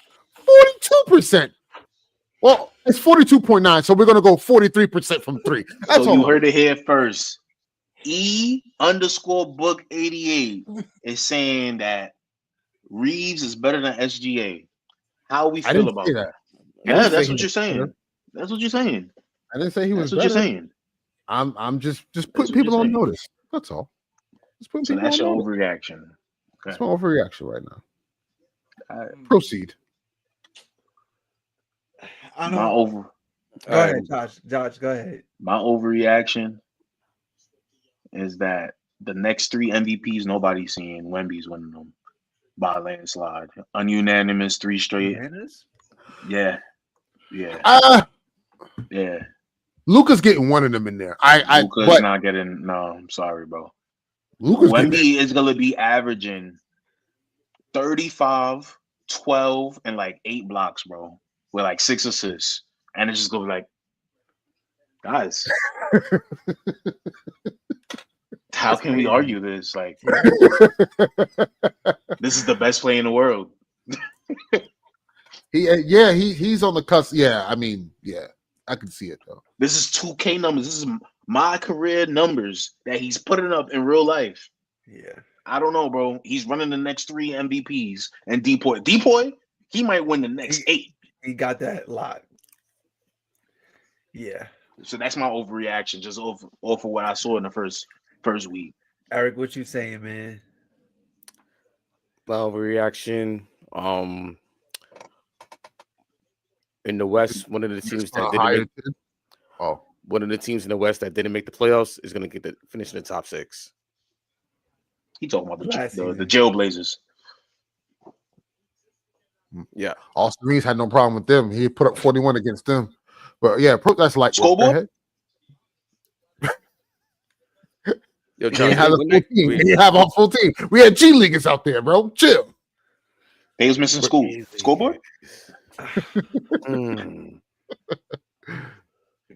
42%. Well, it's 42.9, so we're going to go 43% from 3. That's so all. You heard it here first. E_book88 is saying that Reeves is better than SGA. How we feel about that? Yeah, that's what you're saying. That's what you're saying. I didn't say he was better. That's what you're saying. I'm just putting people on notice. That's all. So that's your overreaction. Okay. That's my overreaction right now. Proceed. Go ahead, Josh. Go ahead. My overreaction is that the next 3 MVPs nobody's seeing. Wemby's winning them by a landslide. Ununanimous 3 straight. Yeah. Yeah. Luka's getting one of them in there. Luka's not getting. No, I'm sorry, bro. Wemby is gonna be averaging 35, 12, and like 8 blocks, bro, with like 6 assists, and it's just gonna be like, guys, how can we argue this? Like, this is the best play in the world. He's on the cusp. Yeah, I mean, yeah, I can see it though. This is 2K numbers. This is my career numbers that he's putting up in real life. Yeah. I don't know, bro. He's running the next 3 MVPs. And Depoy, he might win the next 8. He got that lot. Yeah. So that's my overreaction, just off of what I saw in the first week. Eric, what you saying, man? My overreaction. In the West, one of the teams that didn't one of the teams in the West that didn't make the playoffs is going to finish in the top 6. He talking about the Jailblazers. Yeah, Austin Reeves had no problem with them. He put up 41 against them. But yeah, that's like scoreboard. Yo, John, we have our full team. We had G Leaguers out there, bro. Chill. They was missing school. Scoreboard.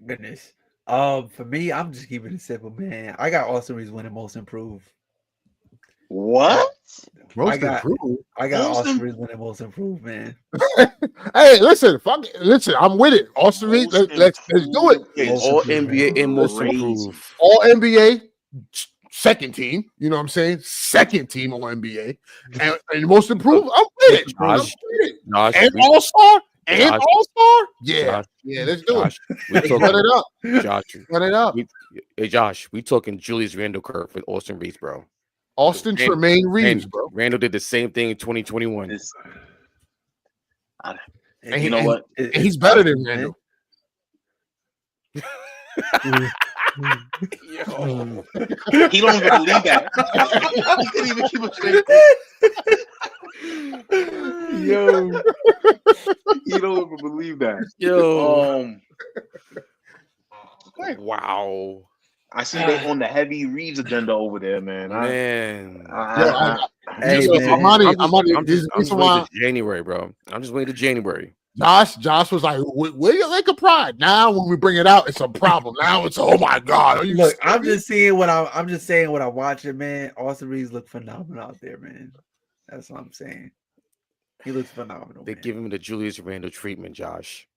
Goodness. For me, I'm just keeping it simple, man. I got Austin Reeves winning most improved. What? Most improved. I got Austin Reeves winning most improved, man. Hey, listen, listen, I'm with it. Austin Reeves, let's do it. Yeah, all NBA and most improved. All NBA, second team. You know what I'm saying? Second team All NBA, and most improved. I'm with it. Josh, and All Star. And All Star? Yeah. Let's do it. Run it up. Josh. Run it up. Hey, Josh, we talking Julius Randle curve with Austin Reeves, bro. Austin Tremaine Reeves, bro. Randle did the same thing in 2021. And you know what? He's better than Randle. Yo. He don't even believe that. He couldn't even keep a straight. Yo. He don't even believe that. Yo. Wow. I see they on the heavy Reeves agenda over there, man. I'm just waiting to January, bro. I'm just waiting to January. Josh was like, "Where you like a pride?" Now, when we bring it out, it's a problem. Now it's oh my god. Look, I'm just saying what I'm watching, man. Austin Reeves look phenomenal out there, man. That's what I'm saying. He looks phenomenal. They give him the Julius Randle treatment, Josh.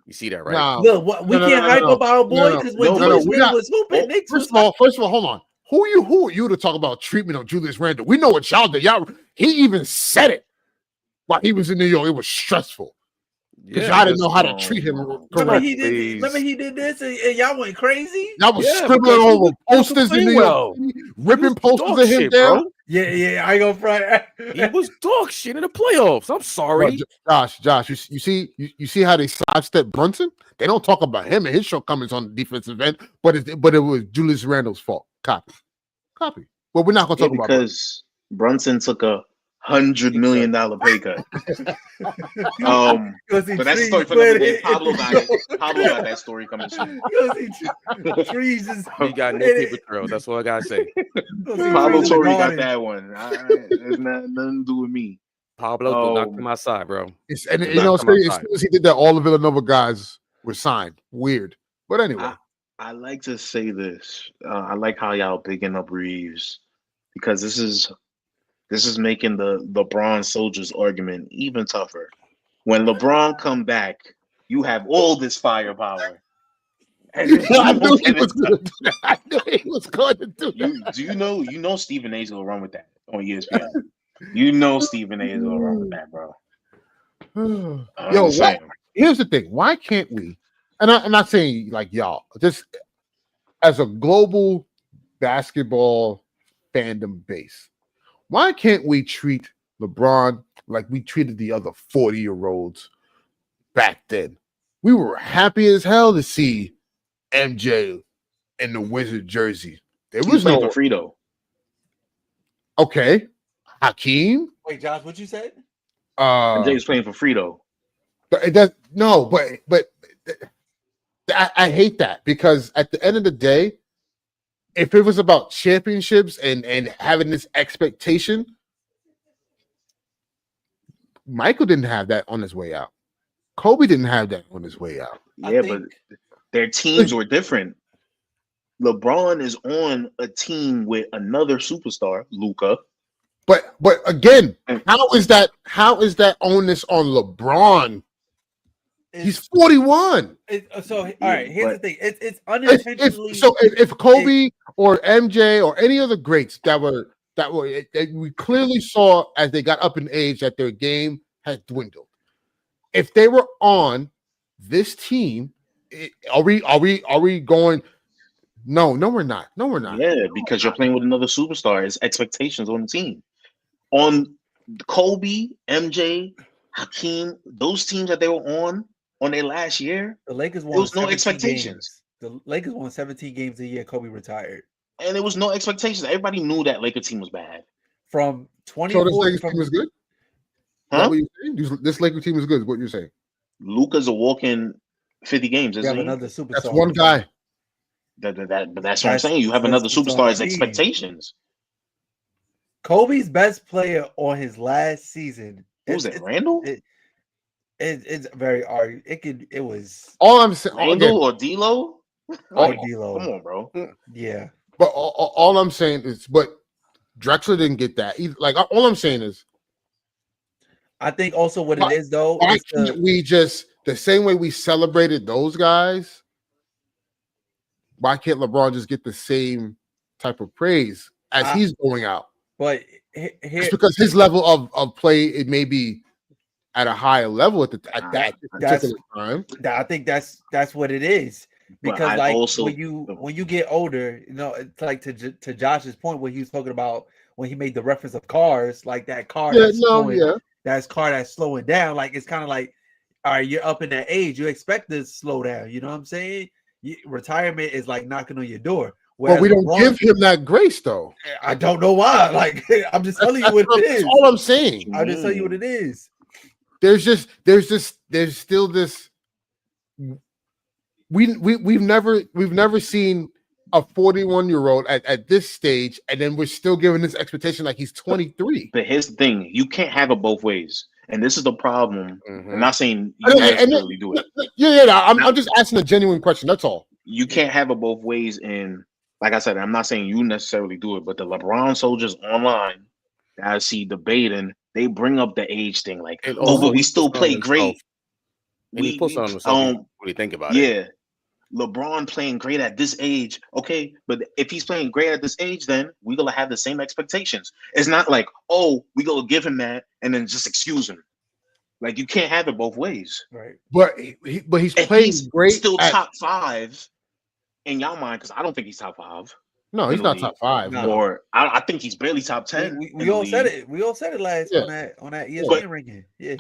You see that, right? No. Look, we can't hype up our boy because when Julius Randle was hooping, first of all, hold on. Who are you to talk about treatment of Julius Randle? We know what y'all did. He even said it while he was in New York. It was stressful. Because y'all didn't know how to treat him. Remember he did this and y'all went crazy? Y'all was scribbling over posters in New York, ripping posters of him down. Bro. Yeah, I go front. He was dog shit in the playoffs. I'm sorry. Josh, you see how they sidestep Brunson? They don't talk about him and his shortcomings on the defensive end, but it was Julius Randle's fault. Copy. But we're not gonna talk about because Brunson took $100 million pay cut. But that's a story for another day. Pablo got that story coming soon. He got no paper trail. That's all I gotta say. Pablo Torre got that one. It's nothing to do with me. Pablo knocked him outside, bro. And you know, as soon as he did that, all the Villanova guys were signed. Weird, but anyway. I like to say this. I like how y'all picking up Reeves because this is making the LeBron Soldiers argument even tougher. When LeBron come back, you have all this firepower. And I knew he was going to do that. Do you know Stephen A's gonna run with that on ESPN? You know Stephen A is gonna run with that, bro. Here's the thing. Why can't we? And I'm not saying like y'all, just as a global basketball fandom base. Why can't we treat LeBron like we treated the other 40-year-olds back then? We were happy as hell to see MJ in the Wizard jersey. There was no for free though. Okay, Hakeem. Wait, Josh, what you said? MJ was playing for free though. But I hate that because at the end of the day, if it was about championships and having this expectation, Michael didn't have that on his way out. Kobe didn't have that on his way out. Yeah, but their teams were different. LeBron is on a team with another superstar, Luka. But again, how is that onus on LeBron? He's 41. All right, here's the thing. It's unintentionally. If Kobe or MJ or any other greats that we clearly saw as they got up in age that their game had dwindled. If they were on this team, are we going? No, we're not. No, we're not. Yeah, because you're playing with another superstar. It's expectations on the team. On Kobe, MJ, Hakeem, those teams that they were on their last year, the Lakers won. There was no expectations. The Lakers won 17 games a year. Kobe retired, and there was no expectations. Everybody knew that Lakers team was bad. From 20. So this Lakers team was good. Huh? This Lakers team is good. Is what you're saying? Luka's a walking 50 games. You have another superstar. That's one guy. But that's what I'm saying. You have another superstar's expectations. Kobe's best player on his last season. Who's it? Randall? It's very hard. It was all I'm saying. Randall or D'Lo? D'Lo. Come on, bro. Yeah. But all I'm saying is, but Drexler didn't get that. Like all I'm saying is, I think also what it is though why is can't we just the same way we celebrated those guys? Why can't LeBron just get the same type of praise as he's going out? But it's because his level of play, it may be at a higher level at that particular time. I think that's what it is. Because like when you get older, you know, it's like to Josh's point when he was talking about when he made the reference of cars, like that car that's slowing down. Like it's kind of like, all right, you're up in that age, you expect to slow down. You know what I'm saying? Retirement is like knocking on your door. But we don't give him that grace, though. I don't know why. Like I'm just telling you what it is. That's all I'm saying. I'll just tell you what it is. There's still this. We've never seen a 41-year-old at this stage, and then we're still giving this expectation like he's 23. But here's the thing: you can't have it both ways, and this is the problem. I'm not saying you necessarily do it. I'm just asking a genuine question. That's all. You can't have it both ways, and like I said, I'm not saying you necessarily do it, but the LeBron soldiers online that I see debating, they bring up the age thing, like, but we still play great. And he puts on himself. What do you think about it? Yeah. LeBron playing great at this age, okay, but if he's playing great at this age, then we're gonna have the same expectations. It's not like, oh, we gonna give him that and then just excuse him. Like you can't have it both ways, right? But he's playing great. Still top 5 in y'all mind because I don't think he's top 5. No, he's not top 5. No. Or I think he's barely top 10. We all said it. We all said it last on that ESPN ranking. Yeah.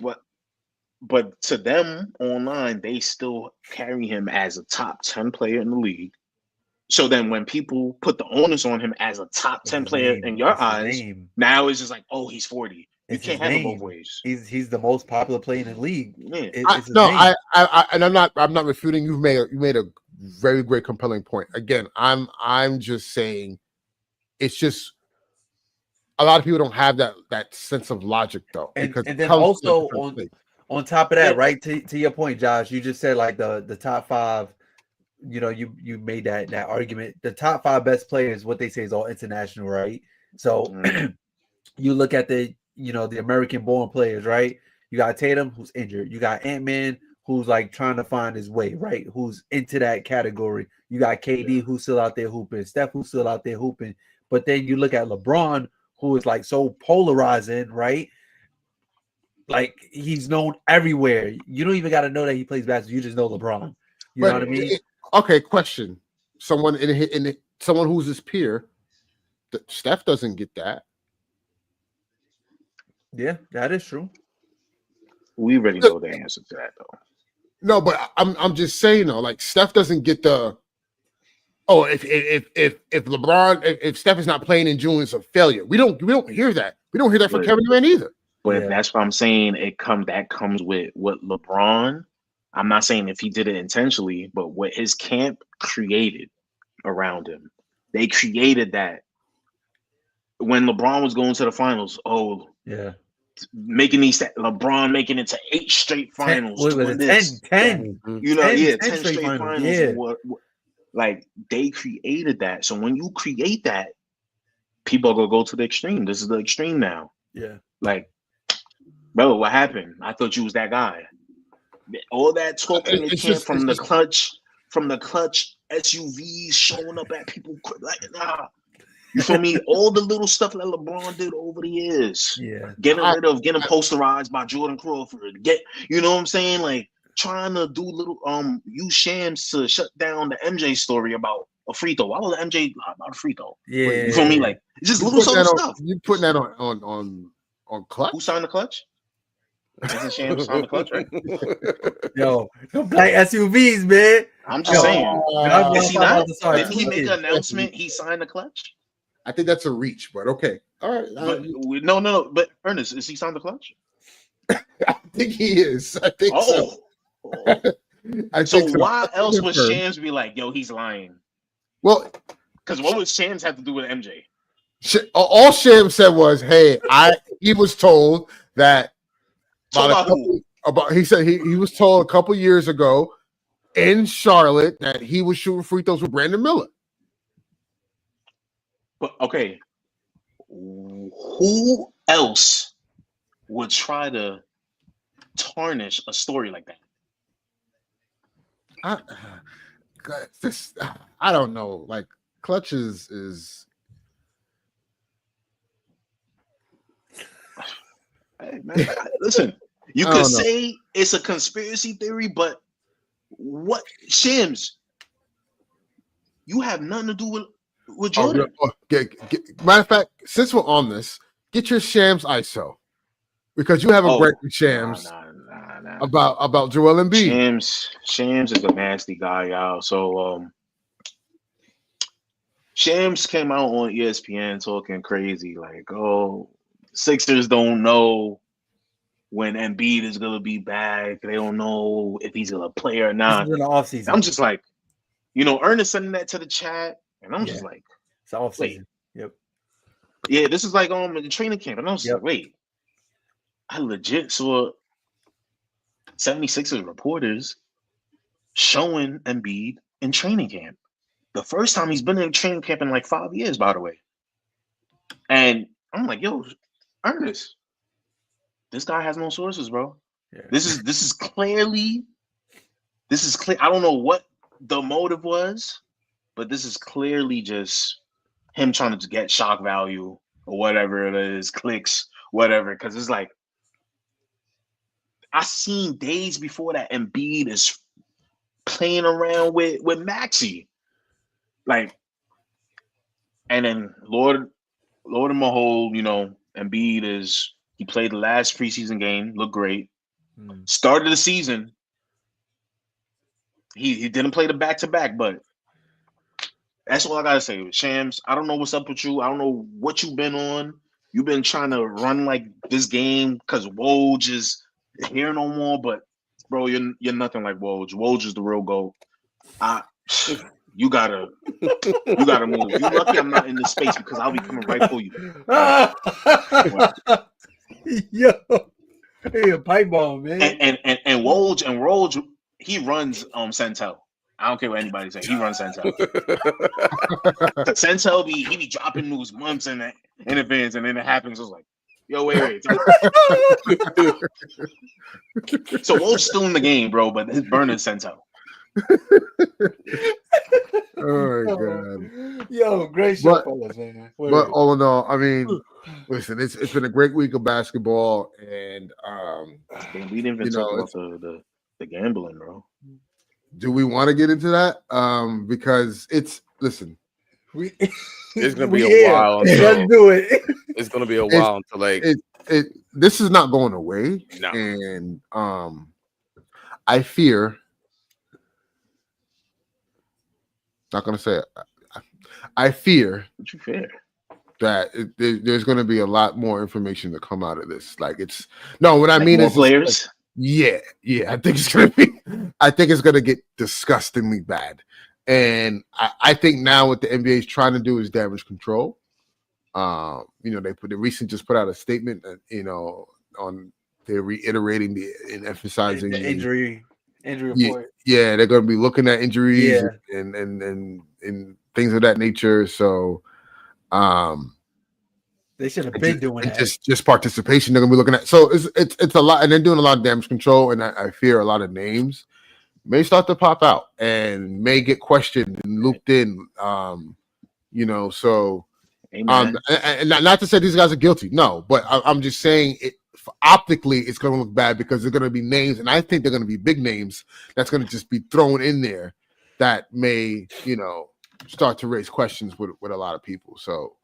But to them online, they still carry him as a top 10 player in the league. So then when people put the onus on him as a top 10 player in your eyes, now it's just like, oh, he's 40. You can't have it both ways. He's the most popular player in the league. Yeah. I'm not refuting. You made a very great compelling point. Again, I'm just saying it's just a lot of people don't have that sense of logic though. And then also on top of that, right, to your point, Josh, you just said like the top 5, you know, you made that argument. The top 5 best players, what they say is all international, right? So you look at the American born players, right? You got Tatum, who's injured. You got Ant-Man, who's like trying to find his way, right? Who's into that category. You got KD, who's still out there hooping. Steph, who's still out there hooping. But then you look at LeBron, who is like so polarizing, right? Like he's known everywhere. You don't even got to know that he plays basketball. You just know LeBron. You know what I mean? Okay, question. Someone someone who's his peer. Steph doesn't get that. Yeah, that is true. We already know the answer to that, though. No, but I'm just saying though, like Steph doesn't get the. Oh, if LeBron, if Steph is not playing in June, it's a failure. We don't hear that. We don't hear that from Kevin Durant either. But that's what I'm saying. That comes with what LeBron. I'm not saying if he did it intentionally, but what his camp created around him. They created that when LeBron was going to the finals. Oh, yeah, making LeBron making it to 8 straight finals. 10 straight finals. Yeah. Like they created that. So when you create that, people are gonna go to the extreme. This is the extreme now. Yeah. Like, bro, what happened? I thought you was that guy. All that talking from the clutch SUVs showing up at people like nah. You feel me? All the little stuff that LeBron did over the years. Yeah. Getting posterized by Jordan Crawford. You know what I'm saying? Like trying to do little use shams to shut down the MJ story about a free throw. Why was MJ about a free throw? Yeah. You feel me? Like just little stuff. You putting that on Clutch? Who signed the Clutch? Isn't Shams signed the Clutch, right? Yo, black SUVs, man. I'm just saying. Didn't he make an announcement? He signed the Clutch. I think that's a reach, but okay. All right. No. But Ernest, is he signed the Clutch? I think he is. I think so. So why else would Shams be like, yo, he's lying? Well, because what would Shams have to do with MJ? All Shams said was, hey, he was told that he said he was told a couple years ago in Charlotte that he was shooting free throws with Brandon Miller. But okay, who else would try to tarnish a story like that? I don't know. Like Clutch is Hey, man, listen, you could say it's a conspiracy theory, but what, Shims? You have nothing to do with Jordan. Matter of fact, since we're on this, get your Shams ISO because you have a great Shams about Joel Embiid. Shams is a nasty guy, y'all. So Shams came out on ESPN talking crazy, like, oh, Sixers don't know when Embiid is gonna be back. They don't know if he's gonna play or not. This is in the offseason. I'm just like, Ernest sending that to the chat, and I'm just like, it's offseason. Yep. Yeah, this is like in training camp, and I was just like, wait, I legit saw 76ers reporters showing Embiid in training camp. The first time he's been in training camp in like 5 years, by the way. And I'm like, yo, Ernest, this guy has no sources, bro. Yeah. This is clear. I don't know what the motive was, but this is clearly just him trying to get shock value or whatever it is, clicks, whatever. Because it's like, I seen days before that Embiid is playing around with Maxey. Like, and then Lord and behold, Embiid he played the last preseason game, looked great. Started the season. He didn't play the back-to-back, but that's all I gotta say. Shams, I don't know what's up with you. I don't know what you've been on. You've been trying to run like this game because Woj is here no more, but bro, you're nothing like Woj. Woj is the real GOAT. You gotta move. You're lucky I'm not in this space because I'll be coming right for you. Yo, hey, a pipe bomb, man. And Woj, he runs Centel. I don't care what anybody says. He runs Centel. Centel he be dropping news months in advance, and then it happens. It's like, yo, wait. So Woj's still in the game, bro, but his burner is Centel. Oh my god! Yo, great show, fellas, man. But all in all, I mean, listen, it's been a great week of basketball, and we didn't even talk about the gambling, bro. Do we want to get into that? Because it's it's gonna be a while. Let's do it. It's gonna be a while until like this is not going away. No. And I fear. Not gonna say it. I fear. What you fear? That there's going to be a lot more information to come out of this. Like what I mean is players. Yeah. I think it's going to get disgustingly bad. And I think now what the NBA is trying to do is damage control. They recently just put out a statement that, on they're reiterating and emphasizing the injury report. Yeah, they're going to be looking at injuries and things of that nature. So, they should have been doing that. Just participation. They're going to be looking at. So it's a lot, and they're doing a lot of damage control. And I fear a lot of names may start to pop out and may get questioned and looped in. So, and not to say these guys are guilty. No, but I'm just saying it. Optically, it's going to look bad because they're going to be names, and I think they're going to be big names that's going to just be thrown in there that may, start to raise questions with a lot of people. So,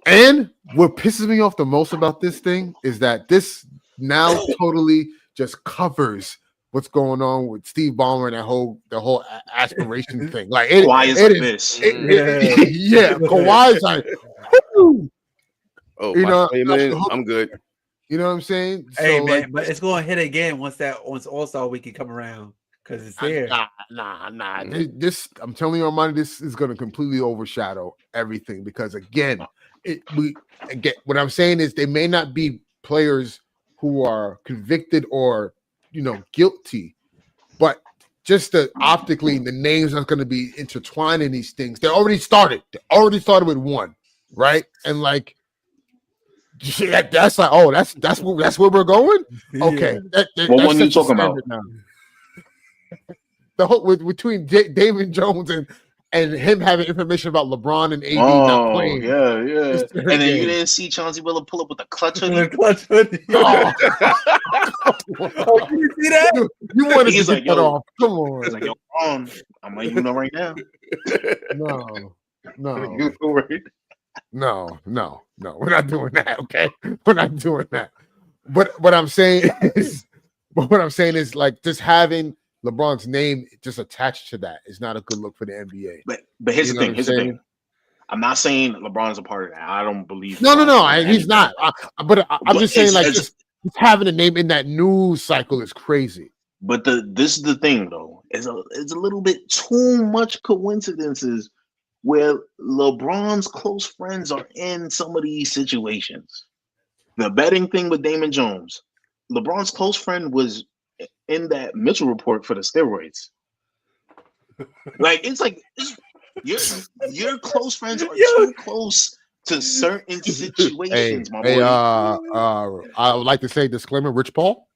and what pisses me off the most about this thing is that this now totally just covers what's going on with Steve Ballmer and the whole aspiration thing. Like Kawhi is like this. Kawhi's like, whoo! Oh, I'm good. You know what I'm saying? Hey, so, man, but it's going to hit again once All-Star Weekend come around because it's there. Nah. This I'm telling you, Armani, this is going to completely overshadow everything because again, what I'm saying is they may not be players who are convicted or guilty, but just optically the names are going to be intertwined in these things. They already started with one. right? And like that's like, oh, that's where we're going. Okay, Yeah. What that one you sets the talking about? standard now. The whole between David Jones and him having information about LeBron and AD not Oh, playing. yeah. This And then you game. didn't see Chauncey Miller pull up with the clutch With hoodie? a clutch hoodie. Oh, Oh, you see that? you wanted He's to like, get that yo, off. Come he's like, on. yo, Ron, I'm letting you know right now. No. You know, right? No. We're not doing that. Okay. We're not doing that. But what I'm saying is like just having LeBron's name just attached to that is not a good look for the NBA. But here's You the know thing. what Here's I'm the saying? thing. I'm not saying LeBron's a part of that. I don't believe. No, LeBron's part of he's anything. not. I'm But just saying, like, it's just having a name in that news cycle is crazy. But this is the thing though. It's a little bit too much coincidences where LeBron's close friends are in some of these situations. The betting thing with Damon Jones, LeBron's close friend was in that Mitchell report for the steroids. Like your close friends are too close to certain situations, my boy. I would like to say disclaimer, Rich Paul.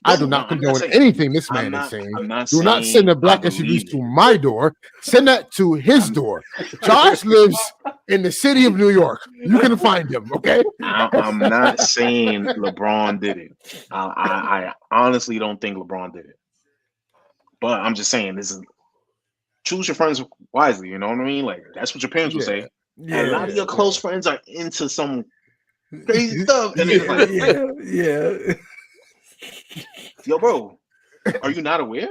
I do not condone saying, anything this man is saying. Do not send the black SUVs to my door. Send that to his door. Josh lives in the city of New York. You can find him, okay? I'm not saying LeBron did it. I honestly don't think LeBron did it. But I'm just saying this is choose your friends wisely. You know what I mean? Like that's what your parents would say. Yeah, And a lot of your close friends are into some crazy stuff. And it's like, yeah. yo, bro, are you not aware?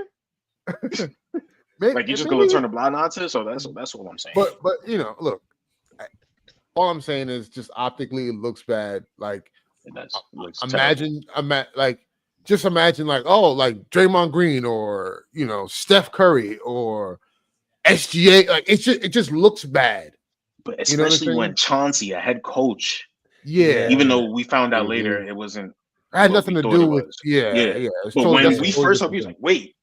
Like you're just gonna turn a blind eye to it. So that's what I'm saying. But you know, look, all I'm saying is just optically it looks bad. Like imagine like, oh, like Draymond Green or you know Steph Curry or SGA. Like it just looks bad. But especially when Chauncey, a head coach, even though we found out later it wasn't. It had nothing to do with yeah. But when we first heard, he was like, "Wait,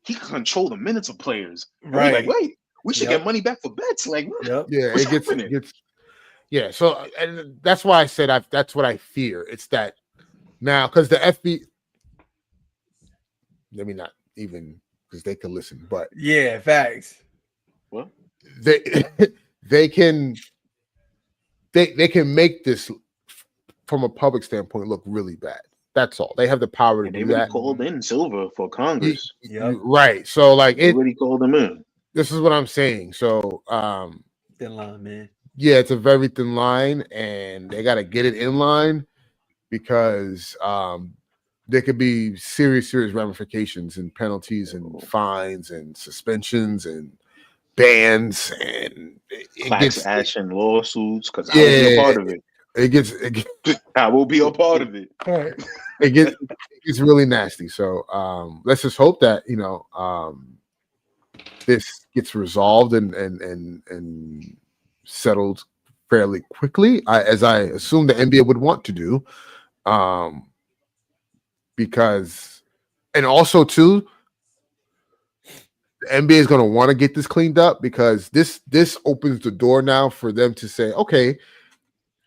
he can control the minutes of players." And we're like, "Wait, we should get money back for bets." Like, it gets. Yeah, so and that's why I said that's what I fear. It's that now because the FB. Let me not even because they can listen, but yeah, facts. Well, they can make this from a public standpoint look really bad. That's all. They have the power to do that. They called in Silver for Congress. Right. So like they really called him in. This is what I'm saying. So thin line, man. Yeah, it's a very thin line, and they got to get it in line because there could be serious ramifications and penalties and fines and suspensions and bans and class action lawsuits because I will be a part of it. I will be a part of it. It gets really nasty. So let's just hope that this gets resolved and settled fairly quickly, as I assume the NBA would want to do, because, and also too, the NBA is going to want to get this cleaned up because this opens the door now for them to say, okay,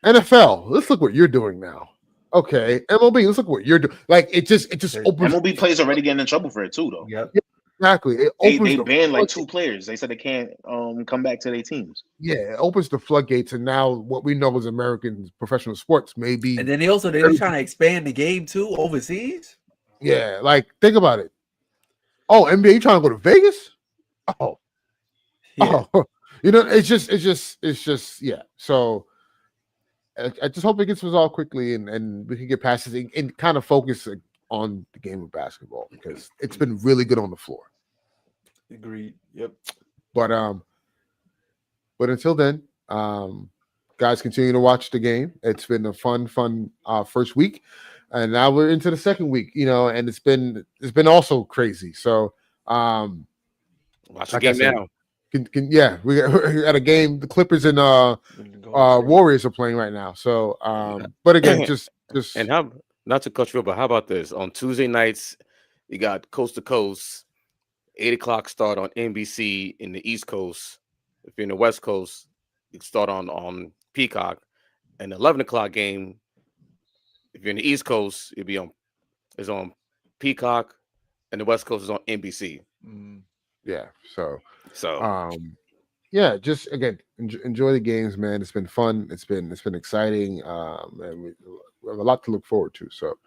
NFL, let's look what you're doing now. Okay, MLB, let's look what you're doing. Like it just opens. MLB players already getting in trouble for it too, though. Yep. Exactly. They banned like 2 players. They said they can't come back to their teams. Yeah, it opens the floodgates, and now what we know as American professional sports may be. And then they're trying to expand the game too overseas. Yeah, like think about it. Oh, NBA, you trying to go to Vegas? Oh, it's just yeah. So I just hope it gets resolved quickly, and we can get past this and kind of focus on the game of basketball because it's been really good on the floor. Agreed. Yep. But until then, guys, continue to watch the game. It's been a fun first week, and now we're into the second week. And it's been also crazy. So watch the game now. We're at a game. The Clippers and Warriors are playing right now. So, but again, just and how. Not to cut you off, but how about this? On Tuesday nights, you got Coast to Coast, 8 o'clock start on NBC in the East Coast. If you're in the West Coast, you start on Peacock. And the 11 o'clock game, if you're in the East Coast, it's on Peacock, and the West Coast is on NBC. Yeah. So, So yeah, just again enjoy the games, man. It's been fun. It's been exciting, and we have a lot to look forward to. So,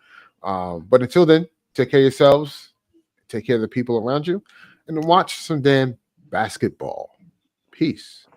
but until then, take care of yourselves, take care of the people around you, and watch some damn basketball. Peace.